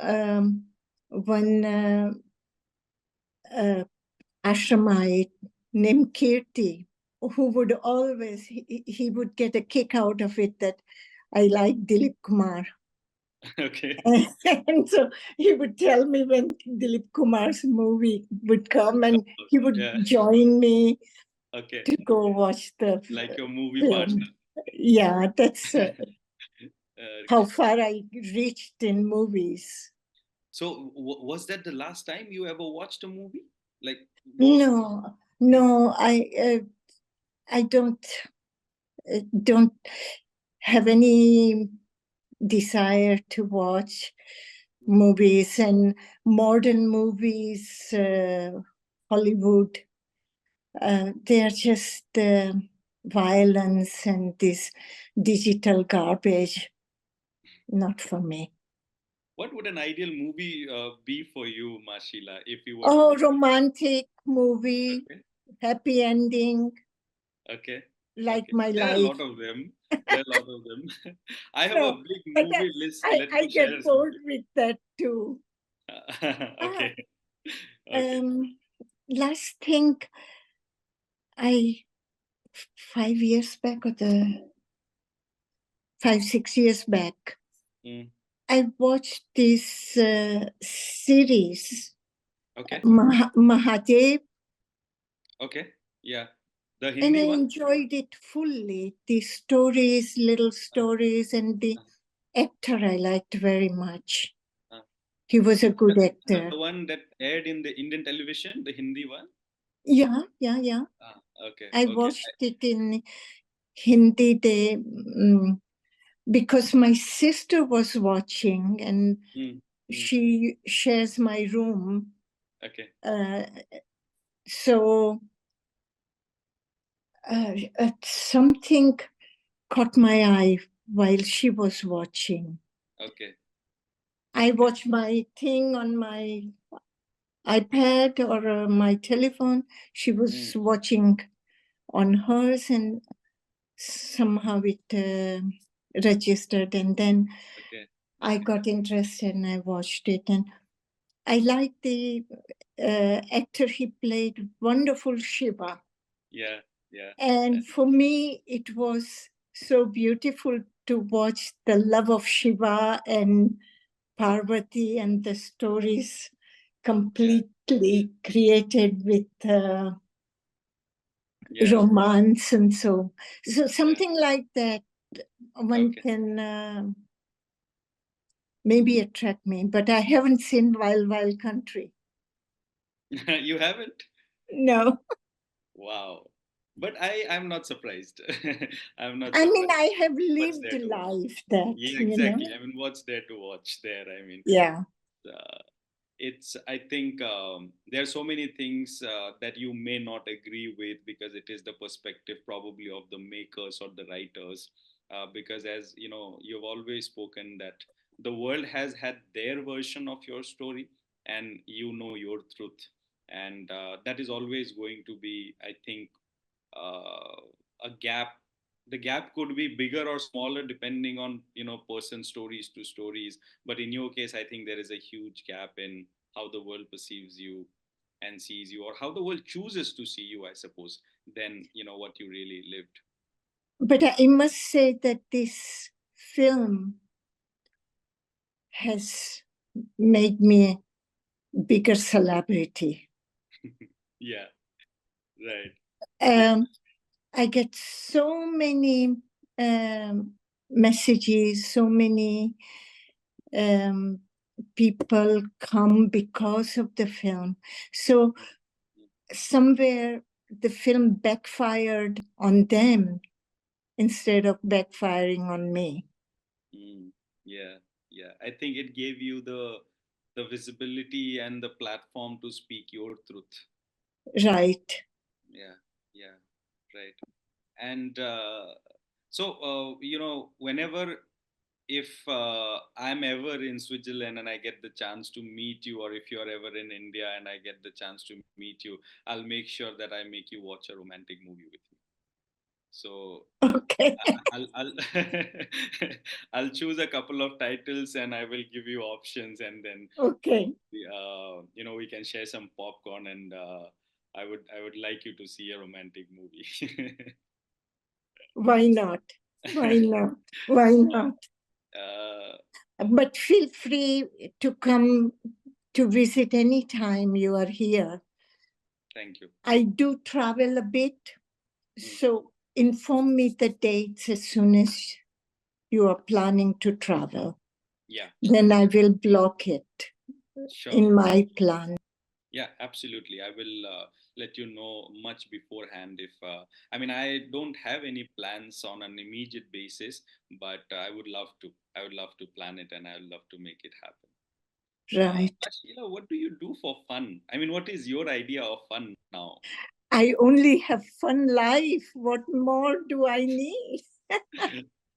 ashramite named Kirti, who would always, he would get a kick out of it that I like Dilip Kumar. Okay. And so he would tell me when Dilip Kumar's movie would come, and he would join me to go watch the like your movie film. partner. Yeah, that's how far I reached in movies. So was that the last time you ever watched a movie? Like those... No, I don't have any desire to watch movies, and modern movies, Hollywood, they are just violence and this digital garbage. Not for me. What would an ideal movie be for you, Ma Sheela, if you were romantic movie, happy ending. Okay. Like my there life. Are a lot of them. There are a lot of them. I have a big movie list. Let I me share get bored with that too. Okay. Last thing, 5 years back, or 5-6 years back, I watched this series. Okay. Mahadev. Okay. Yeah. The Hindi and I one? enjoyed it fully. The stories, little stories, and the actor I liked very much. He was a good actor. The one that aired in the Indian television, the Hindi one? Yeah. Okay. I watched it in Hindi because my sister was watching, and she shares my room. Okay. So something caught my eye while she was watching. Okay. I watch my thing on my iPad or my telephone. She was watching on hers, and somehow it registered. And then I got interested and I watched it. And I like the actor he played, wonderful Shiva. Yeah. And for me, it was so beautiful to watch the love of Shiva and Parvati and the stories completely created with romance and so something like that one can maybe attract me, but I haven't seen Wild Country. You haven't? No. Wow. But I'm not surprised. I'm not surprised. I mean, I have lived life that. Yeah, exactly. I mean, what's there to watch there? I mean, yeah. I think there are so many things that you may not agree with, because it is the perspective probably of the makers or the writers. Because as you know, you've always spoken that the world has had their version of your story, and you know your truth. And that is always going to be, I think, a gap. The gap could be bigger or smaller depending on, person stories to stories, but in your case I think there is a huge gap in how the world perceives you and sees you, or how the world chooses to see you, I suppose, than what you really lived. But I must say that this film has made me a bigger celebrity. Yeah, right. I get so many messages, so many people come because of the film. So somewhere the film backfired on them instead of backfiring on me. Yeah, yeah. I think it gave you the visibility and the platform to speak your truth. Right. Yeah, yeah, right. And whenever if I'm ever in Switzerland and I get the chance to meet you, or if you're ever in India and I get the chance to meet you, I'll make sure that I make you watch a romantic movie with me. So Okay. I'll I'll choose a couple of titles and I will give you options, and then Okay. we can share some popcorn, and I would like you to see a romantic movie. Why not? Why not? Why not? uh, But feel free to come to visit anytime you are here. Thank you. I do travel a bit, so inform me the dates as soon as you are planning to travel. Yeah. Then I will block it Sure. in my plan. Yeah, absolutely. I will let you know much beforehand. If I don't have any plans on an immediate basis, but I would love to. I would love to plan it, and I would love to make it happen. Right. Sheila, what do you do for fun? I mean, what is your idea of fun now? I only have fun life. What more do I need?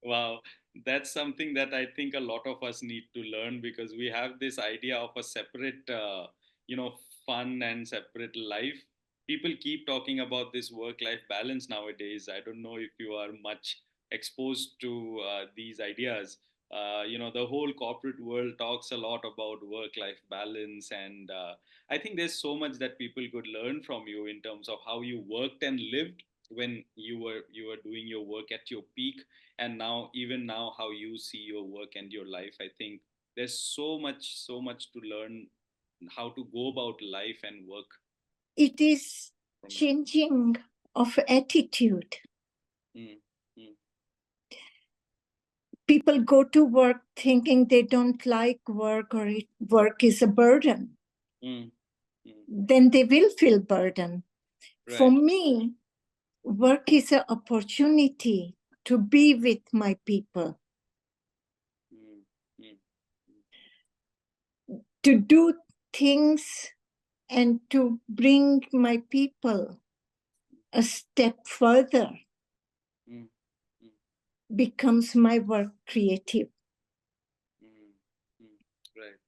Wow, that's something that I think a lot of us need to learn, because we have this idea of a separate, fun and separate life. People keep talking about this work-life balance nowadays. I don't know if you are much exposed to these ideas. The whole corporate world talks a lot about work-life balance, and I think there's so much that people could learn from you in terms of how you worked and lived when you were doing your work at your peak, and now, even now, how you see your work and your life. I think there's so much to learn, how to go about life and work. It is changing of attitude. Mm, mm, People go to work thinking they don't like work, or work is a burden. mm, Then they will feel burden. right. For me, work is an opportunity to be with my people, Mm, mm, to do things and to bring my people a step further mm, mm, becomes my work creative. mm, mm, right.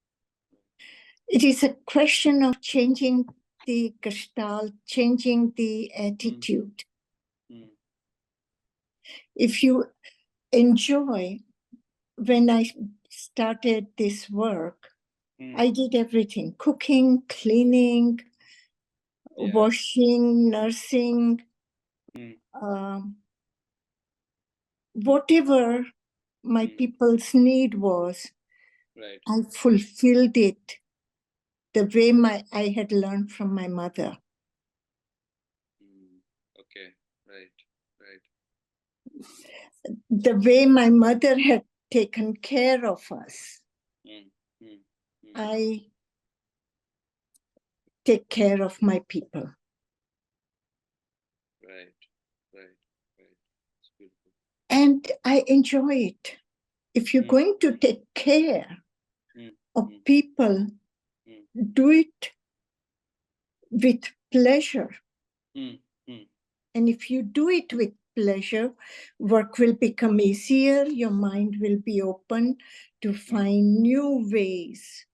It is a question of changing the gestalt, changing the attitude. Mm, If you enjoy, when I started this work, I did everything: cooking, cleaning, washing, nursing, whatever my people's need was, right. I fulfilled it the way I had learned from my mother. Okay, right, right. The way my mother had taken care of us, I take care of my people. Right, right, right. It's beautiful. And I enjoy it. If you're going to take care of people, do it with pleasure. And if you do it with pleasure, work will become easier. Your mind will be open to find new ways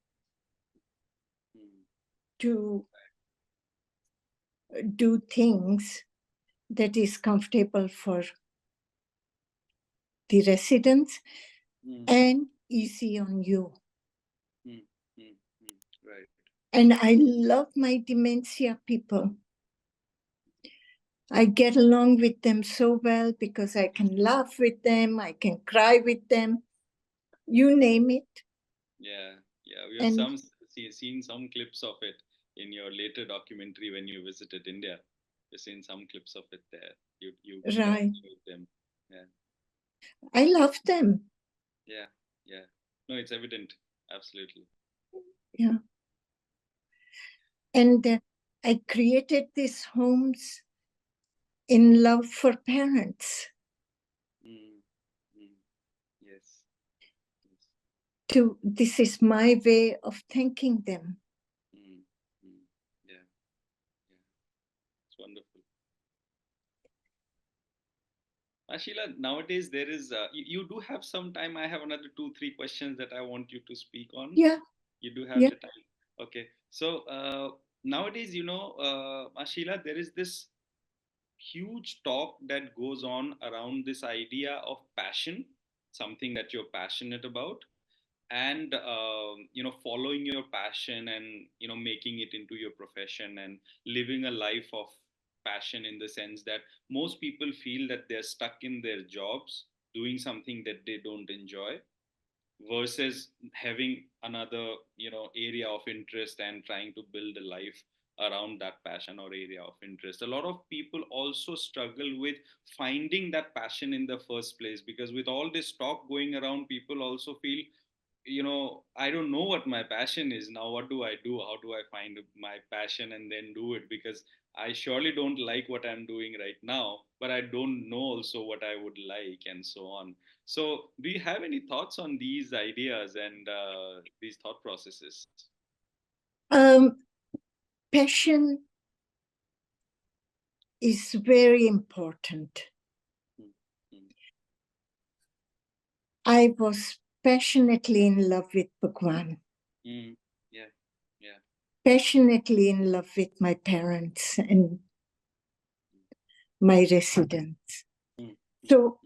to do things that is comfortable for the residents and easy on you. Right. And I love my dementia people. I get along with them so well because I can laugh with them, I can cry with them, you name it. Yeah, yeah. We have seen some clips of it in your later documentary when you visited India. We've seen some clips of it there. You Right. with them. Yeah. I love them. Yeah, yeah. No, it's evident. Absolutely. Yeah. And I created these homes in love for parents. Yes. Yes. This is my way of thanking them. Yeah. Yeah. It's wonderful. Sheila, nowadays there is, you do have some time. I have another two, three questions that I want you to speak on. Yeah. You do have Yeah. the time. Okay. So nowadays, Sheila, there is this huge talk that goes on around this idea of passion, something that you're passionate about, and following your passion and making it into your profession and living a life of passion, in the sense that most people feel that they're stuck in their jobs doing something that they don't enjoy, versus having another area of interest and trying to build a life around that passion or area of interest. A lot of people also struggle with finding that passion in the first place, because with all this talk going around, people also feel, I don't know what my passion is now. What do I do? How do I find my passion and then do it? Because I surely don't like what I'm doing right now, but I don't know also what I would like, and so on. So do you have any thoughts on these ideas and these thought processes? Um, passion is very important. Mm, I was passionately in love with Bhagwan, mm, yeah, yeah. passionately in love with my parents and my residents. Mm, mm, So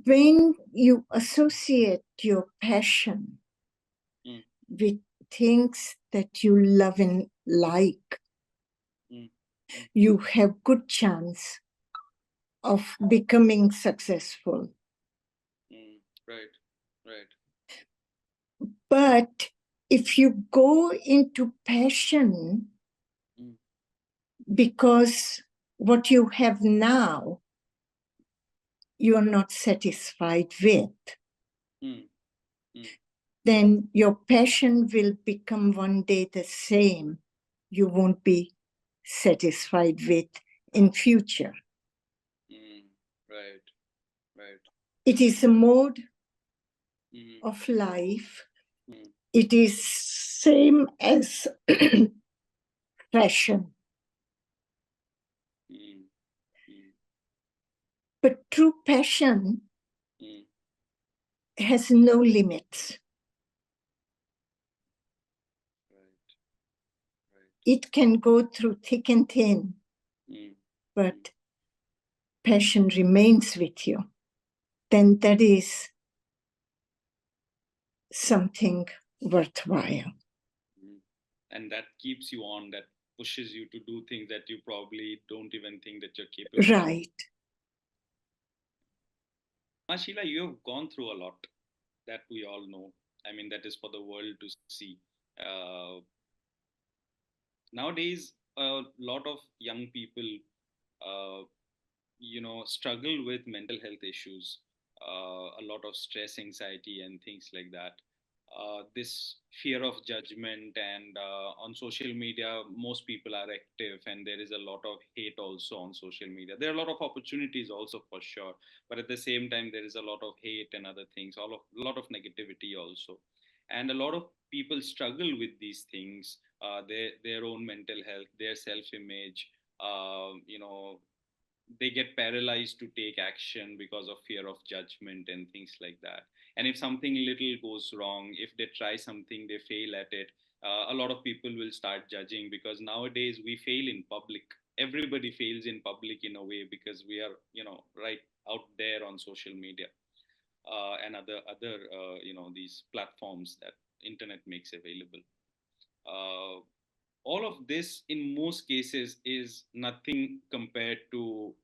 when you associate your passion mm, with things that you love and like, mm, mm, you have good chance of becoming successful. mm, right, right. But if you go into passion Mm, because what you have now, you are not satisfied with, mm, mm, then your passion will become one day the same. You won't be satisfied with in future. mm, right, right. It is a mode Mm, of life. mm, It is same as passion. mm, mm, But true passion mm, has no limits. right, right. It can go through thick and thin, Mm, mm, but passion remains with you. Then that is something worthwhile. mm. And that keeps you on, that pushes you to do things that you probably don't even think that you're capable of. Right. Sheila, you have gone through a lot, that we all know. I mean, that is for the world to see. Uh, Nowadays, a lot of young people, uh, struggle with mental health issues, a lot of stress, anxiety, and things like that. This fear of judgment, and on social media most people are active, and there is a lot of hate also on social media. There are a lot of opportunities also, for sure, but at the same time there is a lot of hate and other things, a lot of negativity also. And a lot of people struggle with these things, their own mental health, their self image. They get paralyzed to take action because of fear of judgment and things like that. And if something little goes wrong, if they try something, they fail at it, a lot of people will start judging, because nowadays we fail in public. Everybody fails in public in a way, because we are right out there on social media, and other these platforms that internet makes available. uh, all of this in most cases is nothing compared to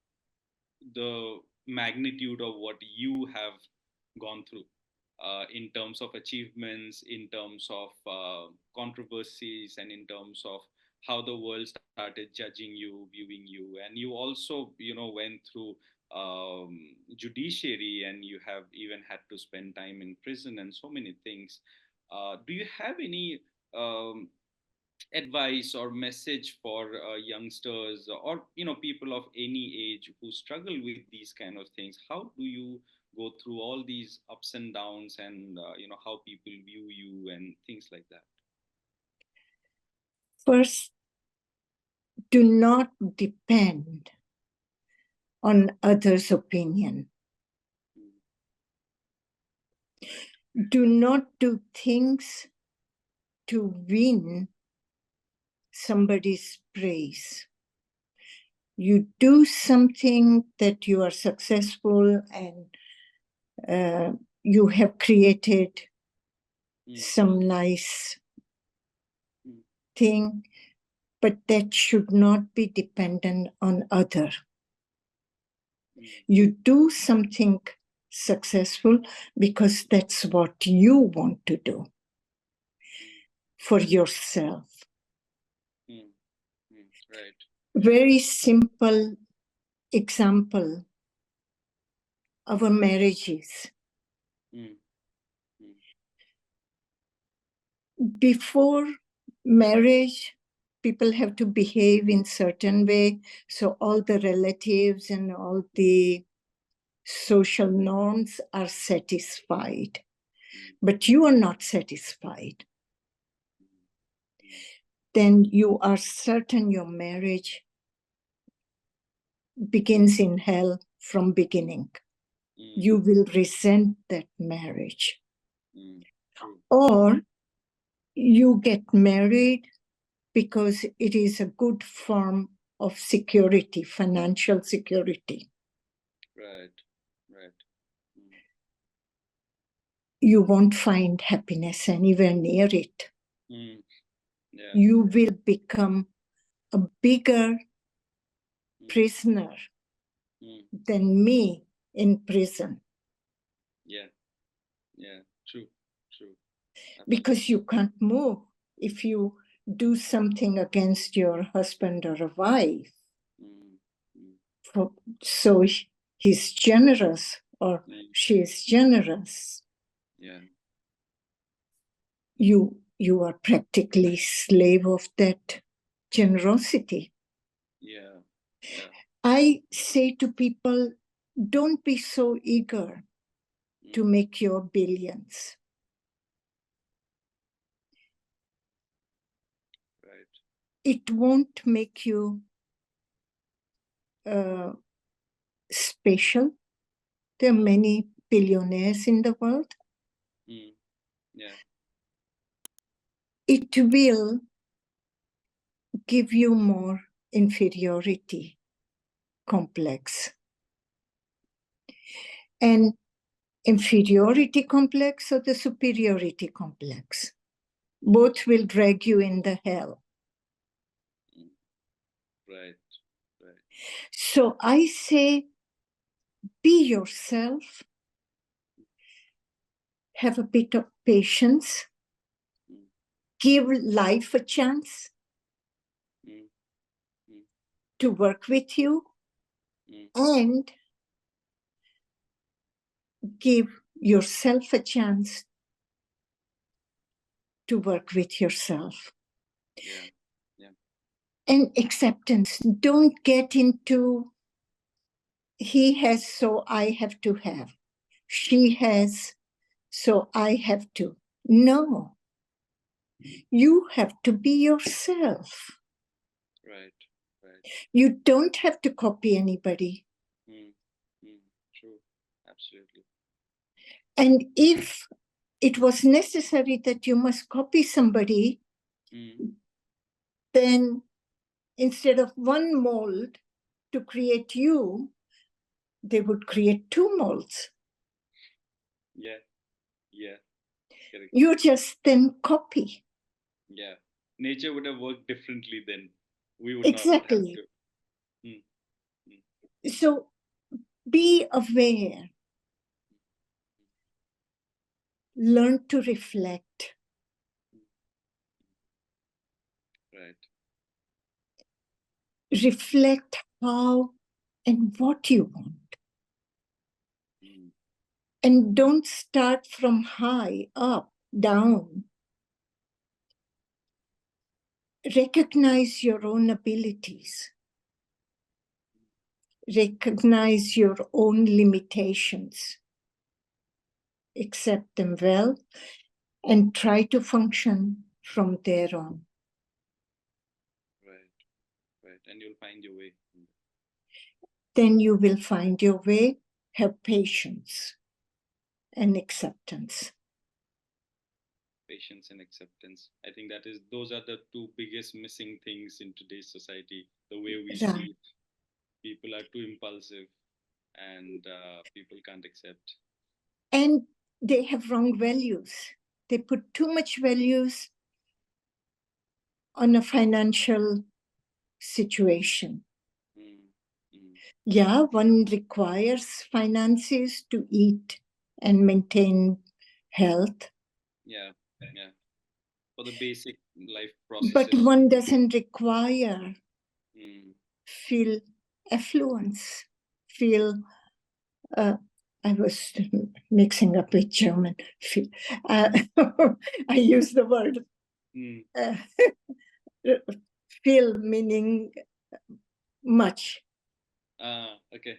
the magnitude of what you have gone through, in terms of achievements, in terms of controversies, and in terms of how the world started judging you, viewing you. And you also, went through judiciary, and you have even had to spend time in prison and so many things. Do you have any advice or message for youngsters, or people of any age who struggle with these kind of things? How do you go through all these ups and downs, and how people view you and things like that? First, do not depend on others' opinion. Do not do things to win somebody's praise. You do something that you are successful and you have created some nice thing, but that should not be dependent on other. You do something successful because that's what you want to do for yourself. Right. Very simple example, our marriages. Before marriage, people have to behave in certain way, so all the relatives and all the social norms are satisfied, but you are not satisfied. Then you are certain your marriage begins in hell from beginning. You will resent that marriage. Or you get married because it is a good form of security, financial security. Right. You won't find happiness anywhere near it. Yeah. You will become a bigger prisoner than me in prison. Yeah. True. Because you can't move if you do something against your husband or a wife. So he's generous or she is generous. Yeah. You are practically slave of that generosity. Yeah. I say to people, don't be so eager to make your billions. Right. It won't make you special. There are many billionaires in the world. Yeah. It will give you more inferiority complex. And inferiority complex or the superiority complex, both will drag you in the hell. Right. So I say, be yourself, have a bit of patience, give life a chance to work with you, and give yourself a chance to work with yourself. Yeah. And acceptance. Don't get into he has, so I have to have. She has, so I have to. No. You have to be yourself. Right. You don't have to copy anybody. True. Absolutely. And if it was necessary that you must copy somebody, then instead of one mold to create you, they would create two molds. Yeah. Correct. You just then copy. Yeah. Nature would have worked differently then. We would Exactly. not have to. So be aware. Learn to reflect. Right. Reflect how and what you want. And don't start from high up. down, recognize your own abilities, recognize your own limitations, accept them well, and try to function from there on. Right. And you'll find your way. Then you will find your way, have patience and acceptance. Patience and acceptance. I think those are the two biggest missing things in today's society. The way we see it, people are too impulsive, and people can't accept. And they have wrong values. They put too much values on a financial situation. Yeah, one requires finances to eat and maintain health. Yeah. For the basic life processes. But one doesn't require feel affluence, feel, I was mixing up with German. I use the word feel, meaning much. Okay.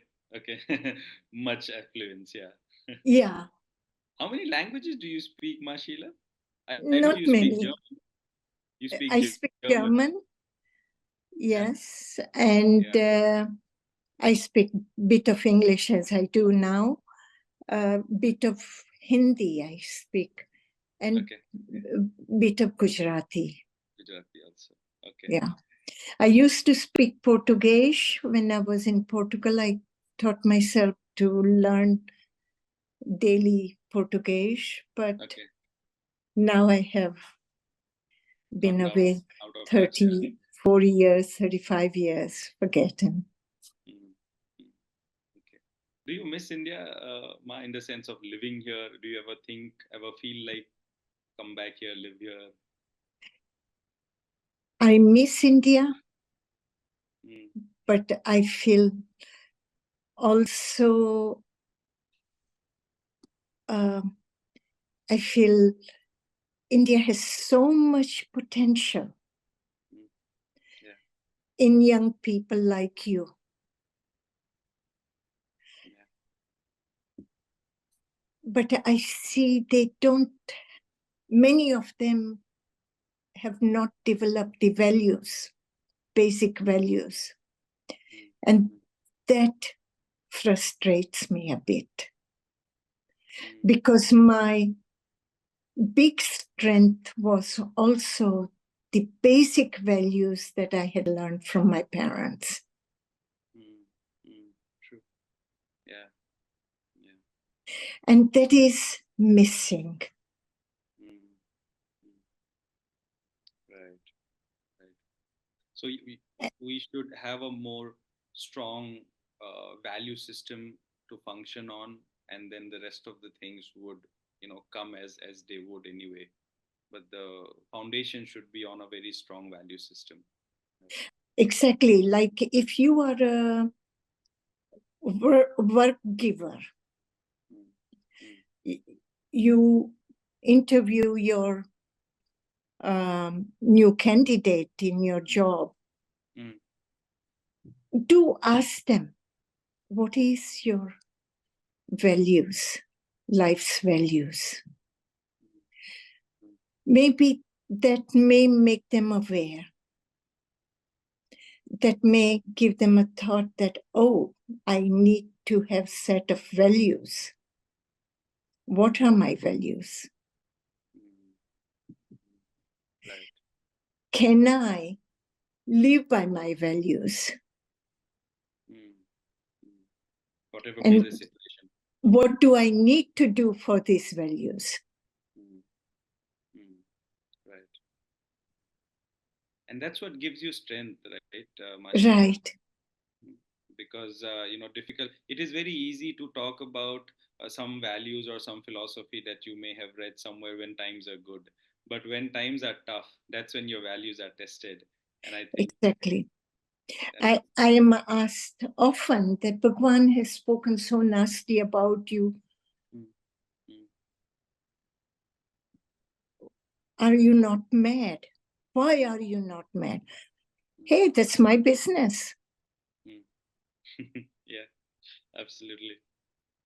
Much affluence, yeah. Yeah. How many languages do you speak, Ma Sheela? Not many. German. You speak I speak German. Yes. And I speak a bit of English as I do now. A bit of Hindi I speak. And a bit of Gujarati. Gujarati also. Okay. Yeah. I used to speak Portuguese. When I was in Portugal, I taught myself to learn daily Portuguese, but now I have been away 34 years, 35 years, forgotten. Okay. Do you miss India, Ma, in the sense of living here? Do you ever feel like come back here, live here? I miss India, but I feel also, I feel India has so much potential in young people like you. But I see many of them have not developed the values, basic values. And that frustrates me a bit. Because my big strength was also the basic values that I had learned from my parents. True. Yeah. And that is missing. Right. So we should have a more strong value system to function on, and then the rest of the things would, come as they would anyway. But the foundation should be on a very strong value system. Exactly. Like if you are a work giver, you interview your new candidate in your job. Do ask them, what is your values, life's values? Maybe that may make them aware. That may give them a thought that, oh, I need to have set of values. What are my values? Right. Can I live by my values? Whatever be the situation. What do I need to do for these values? Right. And that's what gives you strength, right, Right. Because, it is very easy to talk about some values or some philosophy that you may have read somewhere when times are good. But when times are tough, that's when your values are tested. And I think exactly. I am asked often that Bhagwan has spoken so nasty about you. Are you not mad? Why are you not mad? Hey, that's my business. Yeah, absolutely.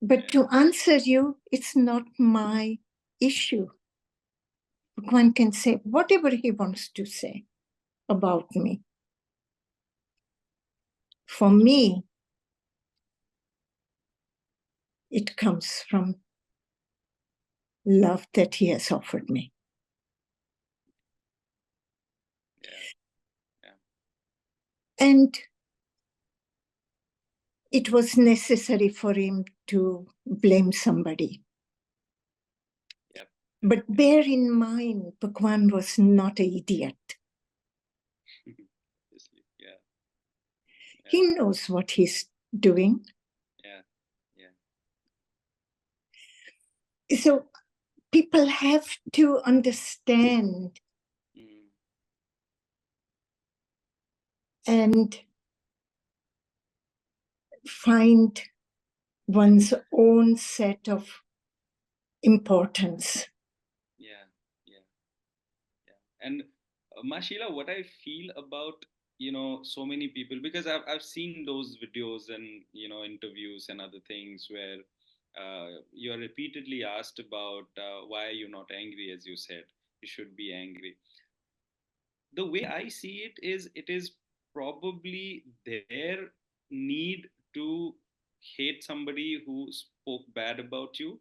But Yeah, to answer you, it's not my issue. One can say whatever he wants to say about me. For me, it comes from love that he has offered me. yeah, yeah, And it was necessary for him to blame somebody. yeah, But yeah. bear in mind, Bhagwan was not an idiot. Obviously, yeah, He yeah, knows what he's doing. yeah, yeah. So people have to understand Mm, and find one's own set of importance. yeah, yeah, yeah. And Ma Sheela, what I feel about so many people, because I've seen those videos and interviews and other things where you're repeatedly asked about why are you not angry, as you said you should be angry. The way I see it is probably their need to hate somebody who spoke bad about you,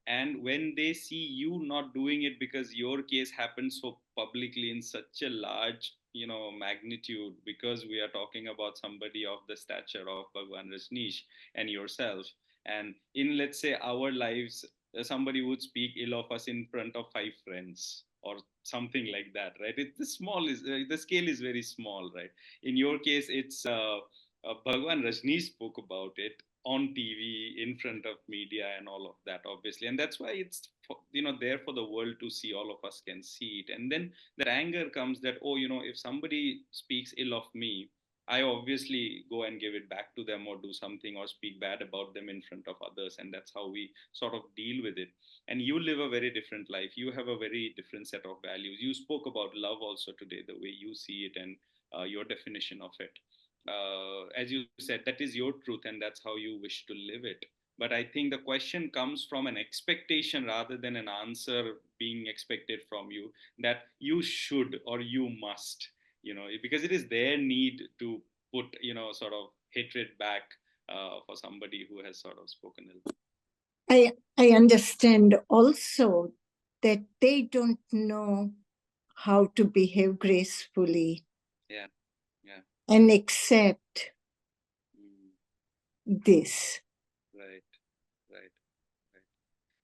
and when they see you not doing it because your case happened so publicly in such a large magnitude, because we are talking about somebody of the stature of Bhagwan Rajneesh and yourself, and in, let's say, our lives, somebody would speak ill of us in front of five friends or something like that, right? The small is the scale is very small, right? In your case, it's Bhagwan Rajneesh spoke about it on TV in front of media and all of that, obviously, and that's why it's there for the world to see. All of us can see it, and then that anger comes that, oh, if somebody speaks ill of me, I obviously go and give it back to them or do something or speak bad about them in front of others, and that's how we sort of deal with it. And you live a very different life. You have a very different set of values. You spoke about love also today, the way you see it, and your definition of it. As you said, that is your truth and that's how you wish to live it. But I think the question comes from an expectation rather than an answer being expected from you, that you should or you must, because it is their need to put, sort of hatred back for somebody who has sort of spoken ill. I understand also that they don't know how to behave gracefully Yeah, yeah. and accept Mm, this. right, right. Right.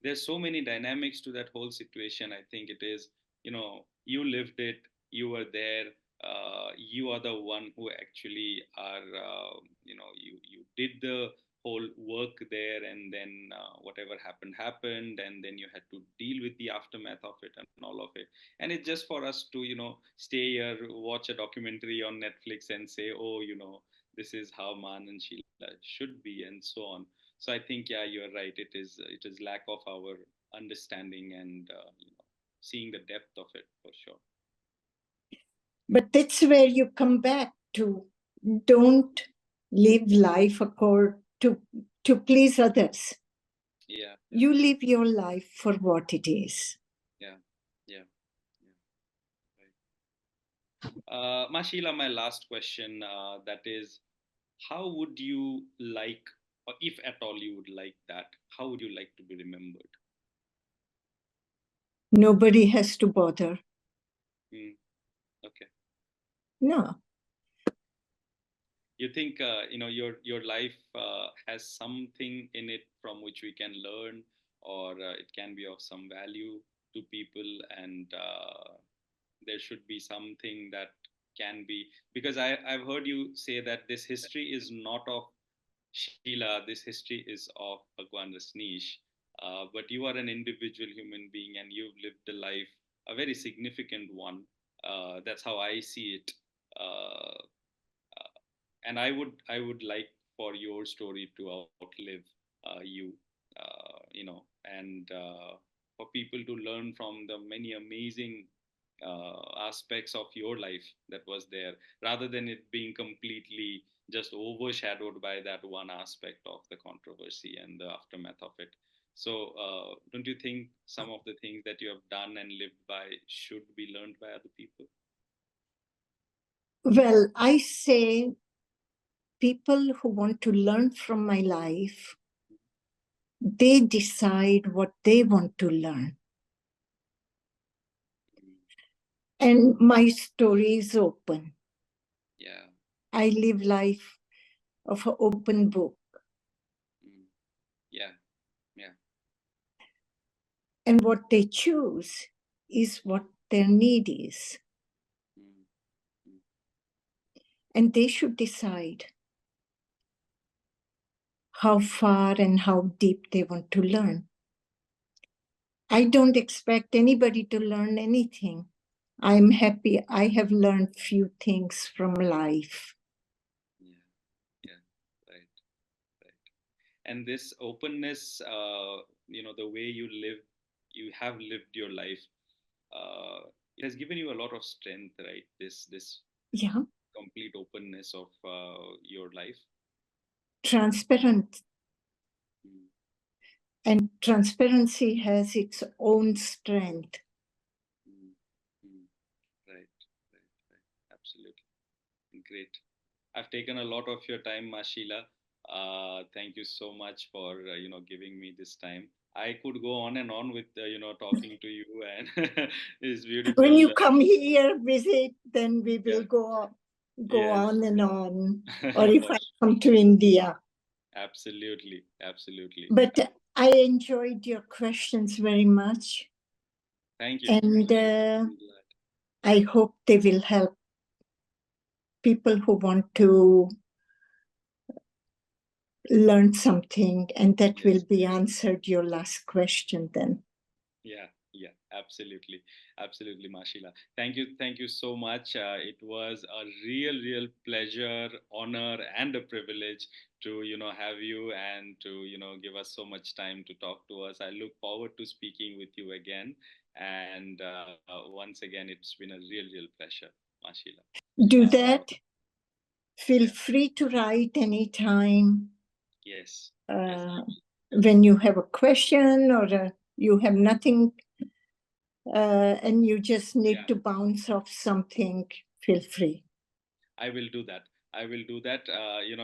There's so many dynamics to that whole situation. I think it is, you lived it, you were there, you are the one who actually are, you did the whole work there, and then whatever happened, and then you had to deal with the aftermath of it and all of it. And it's just for us to, stay here, watch a documentary on Netflix and say, oh, this is how Ma Anand Sheela should be, and so on. So I think, yeah, you're right. It is lack of our understanding and seeing the depth of it for sure. But that's where you come back to don't live life to please others. Yeah, yeah, You live your life for what it is. yeah, yeah, yeah. Right. Ma Sheela, my last question. That is, how would you like, or if at all you would like that, how would you like to be remembered? Nobody has to bother. Hmm. Okay. No. You think your life has something in it from which we can learn, or it can be of some value to people, and there should be something that can be, because I've heard you say that this history is not of Sheila, this history is of Bhagwan Rajneesh, but you are an individual human being and you've lived a life, a very significant one. That's how I see it. Uh, and I would like for your story to outlive you, and for people to learn from the many amazing aspects of your life that was there, rather than it being completely just overshadowed by that one aspect of the controversy and the aftermath of it. So, don't you think some of the things that you have done and lived by should be learned by other people? Well, I say people who want to learn from my life, they decide what they want to learn. And my story is open. Yeah. I live life of an open book. Yeah. Yeah. And what they choose is what their need is. And they should decide how far and how deep they want to learn. I don't expect anybody to learn anything. I'm happy I have learned few things from life. Yeah, right. And this openness, the way you have lived your life, it has given you a lot of strength, right? This Yeah. complete openness of your life. Transparent. And transparency has its own strength. Right. Absolutely. Great. I've taken a lot of your time, Ma Sheela. Thank you so much for giving me this time. I could go on and on with talking to you and this beautiful. When you come here visit, then we will Yeah. go Yes. on and on. Or if I come to India. Absolutely. But I enjoyed your questions very much. Thank you. And I hope they will help people who want to learn something, and that will be answered your last question then. Yeah, absolutely, Ma Sheela. Thank you so much. It was a real pleasure, honor, and a privilege to have you and to give us so much time to talk to us. I look forward to speaking with you again. And once again, it's been a real pleasure, Ma Sheela. Do that. Feel free to write anytime. Yes. When you have a question or you have nothing and you just need to bounce off something, feel free. I will do that.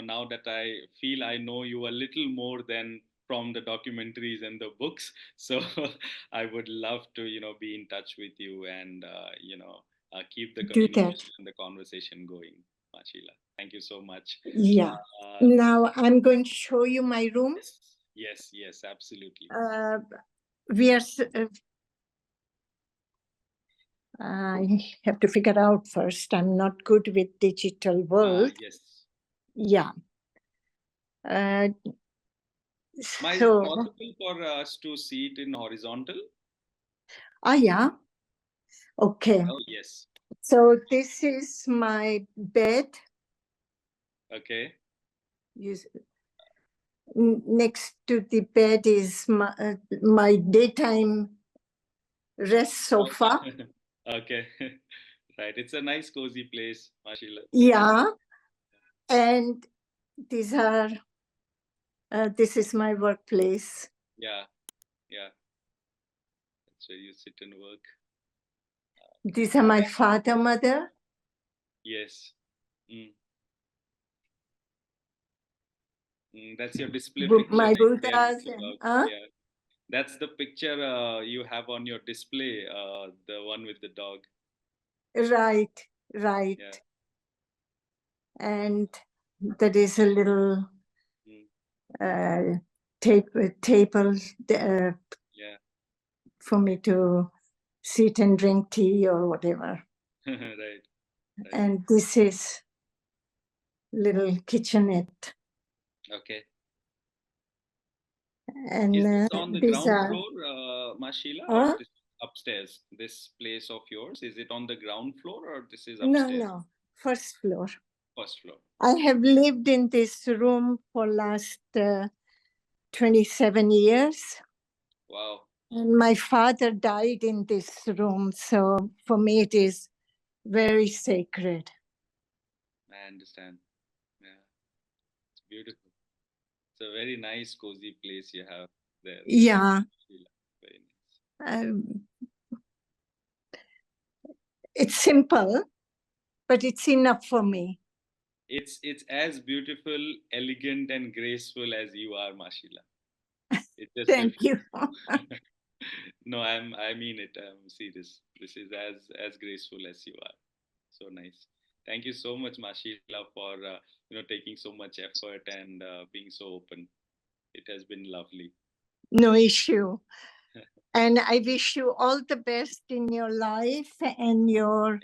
Now that I feel I know you a little more than from the documentaries and the books, so I would love to, be in touch with you and, keep the communication and the conversation going, Ma Sheela. Thank you so much. Yeah. Now I'm going to show you my room. Yes, absolutely. We are. I have to figure out first. I'm not good with digital world. Yes. Yeah. Is it possible for us to see it in horizontal? Yeah. Okay. Oh, yes. So this is my bed. Okay. Next to the bed is my daytime rest sofa. Okay. Right. It's a nice, cozy place, Ma Sheela. Yeah. And this is my workplace. Yeah. That's where you sit and work. These are my father, mother. Yes. That's your display picture. My Right Buddhas. Yeah. That's the picture you have on your display, the one with the dog. Right. Yeah. And there is a little table for me to sit and drink tea or whatever. Right. And this is little kitchenette. Okay. And is this on the ground floor, Ma Sheela, or this upstairs? This place of yours, is it on the ground floor or this is upstairs? No, first floor. First floor. I have lived in this room for last 27 years. Wow. And my father died in this room, so for me it is very sacred. I understand. Yeah, it's beautiful. It's a very nice, cozy place you have there. Yeah. Sheila. Very nice. It's simple, but it's enough for me. It's as beautiful, elegant, and graceful as you are, Ma Sheela. It just Thank you. no, I mean it. I'm serious. This is as graceful as you are. So nice. Thank you so much, Ma Sheela, for taking so much effort and being so open. It has been lovely. No issue. And I wish you all the best in your life and your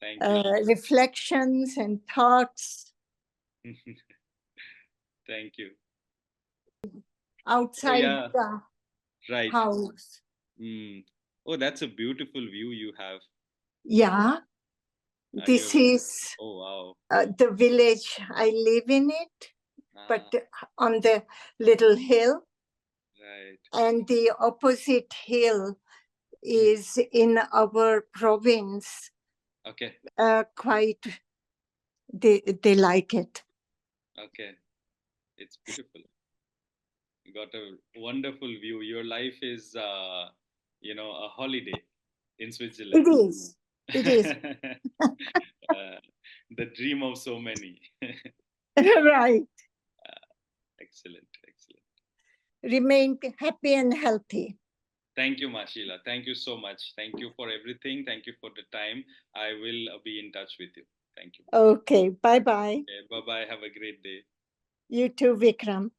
Thank you. reflections and thoughts. Thank you. Outside Yeah, the right. house. Mm. Oh, that's a beautiful view you have. Yeah. This is Oh, wow. the village. I live in it, but on the little hill. Right. And the opposite hill is in our province. Okay. Quite, they like it. Okay. It's beautiful. You got a wonderful view. Your life is, a holiday in Switzerland. It is. It is. The dream of so many. Right. Excellent. Excellent. Remain happy and healthy. Thank you, Ma Sheela. Thank you so much. Thank you for everything. Thank you for the time. I will be in touch with you. Thank you. Okay. Bye-bye. Okay, bye-bye. Have a great day. You too, Vikram.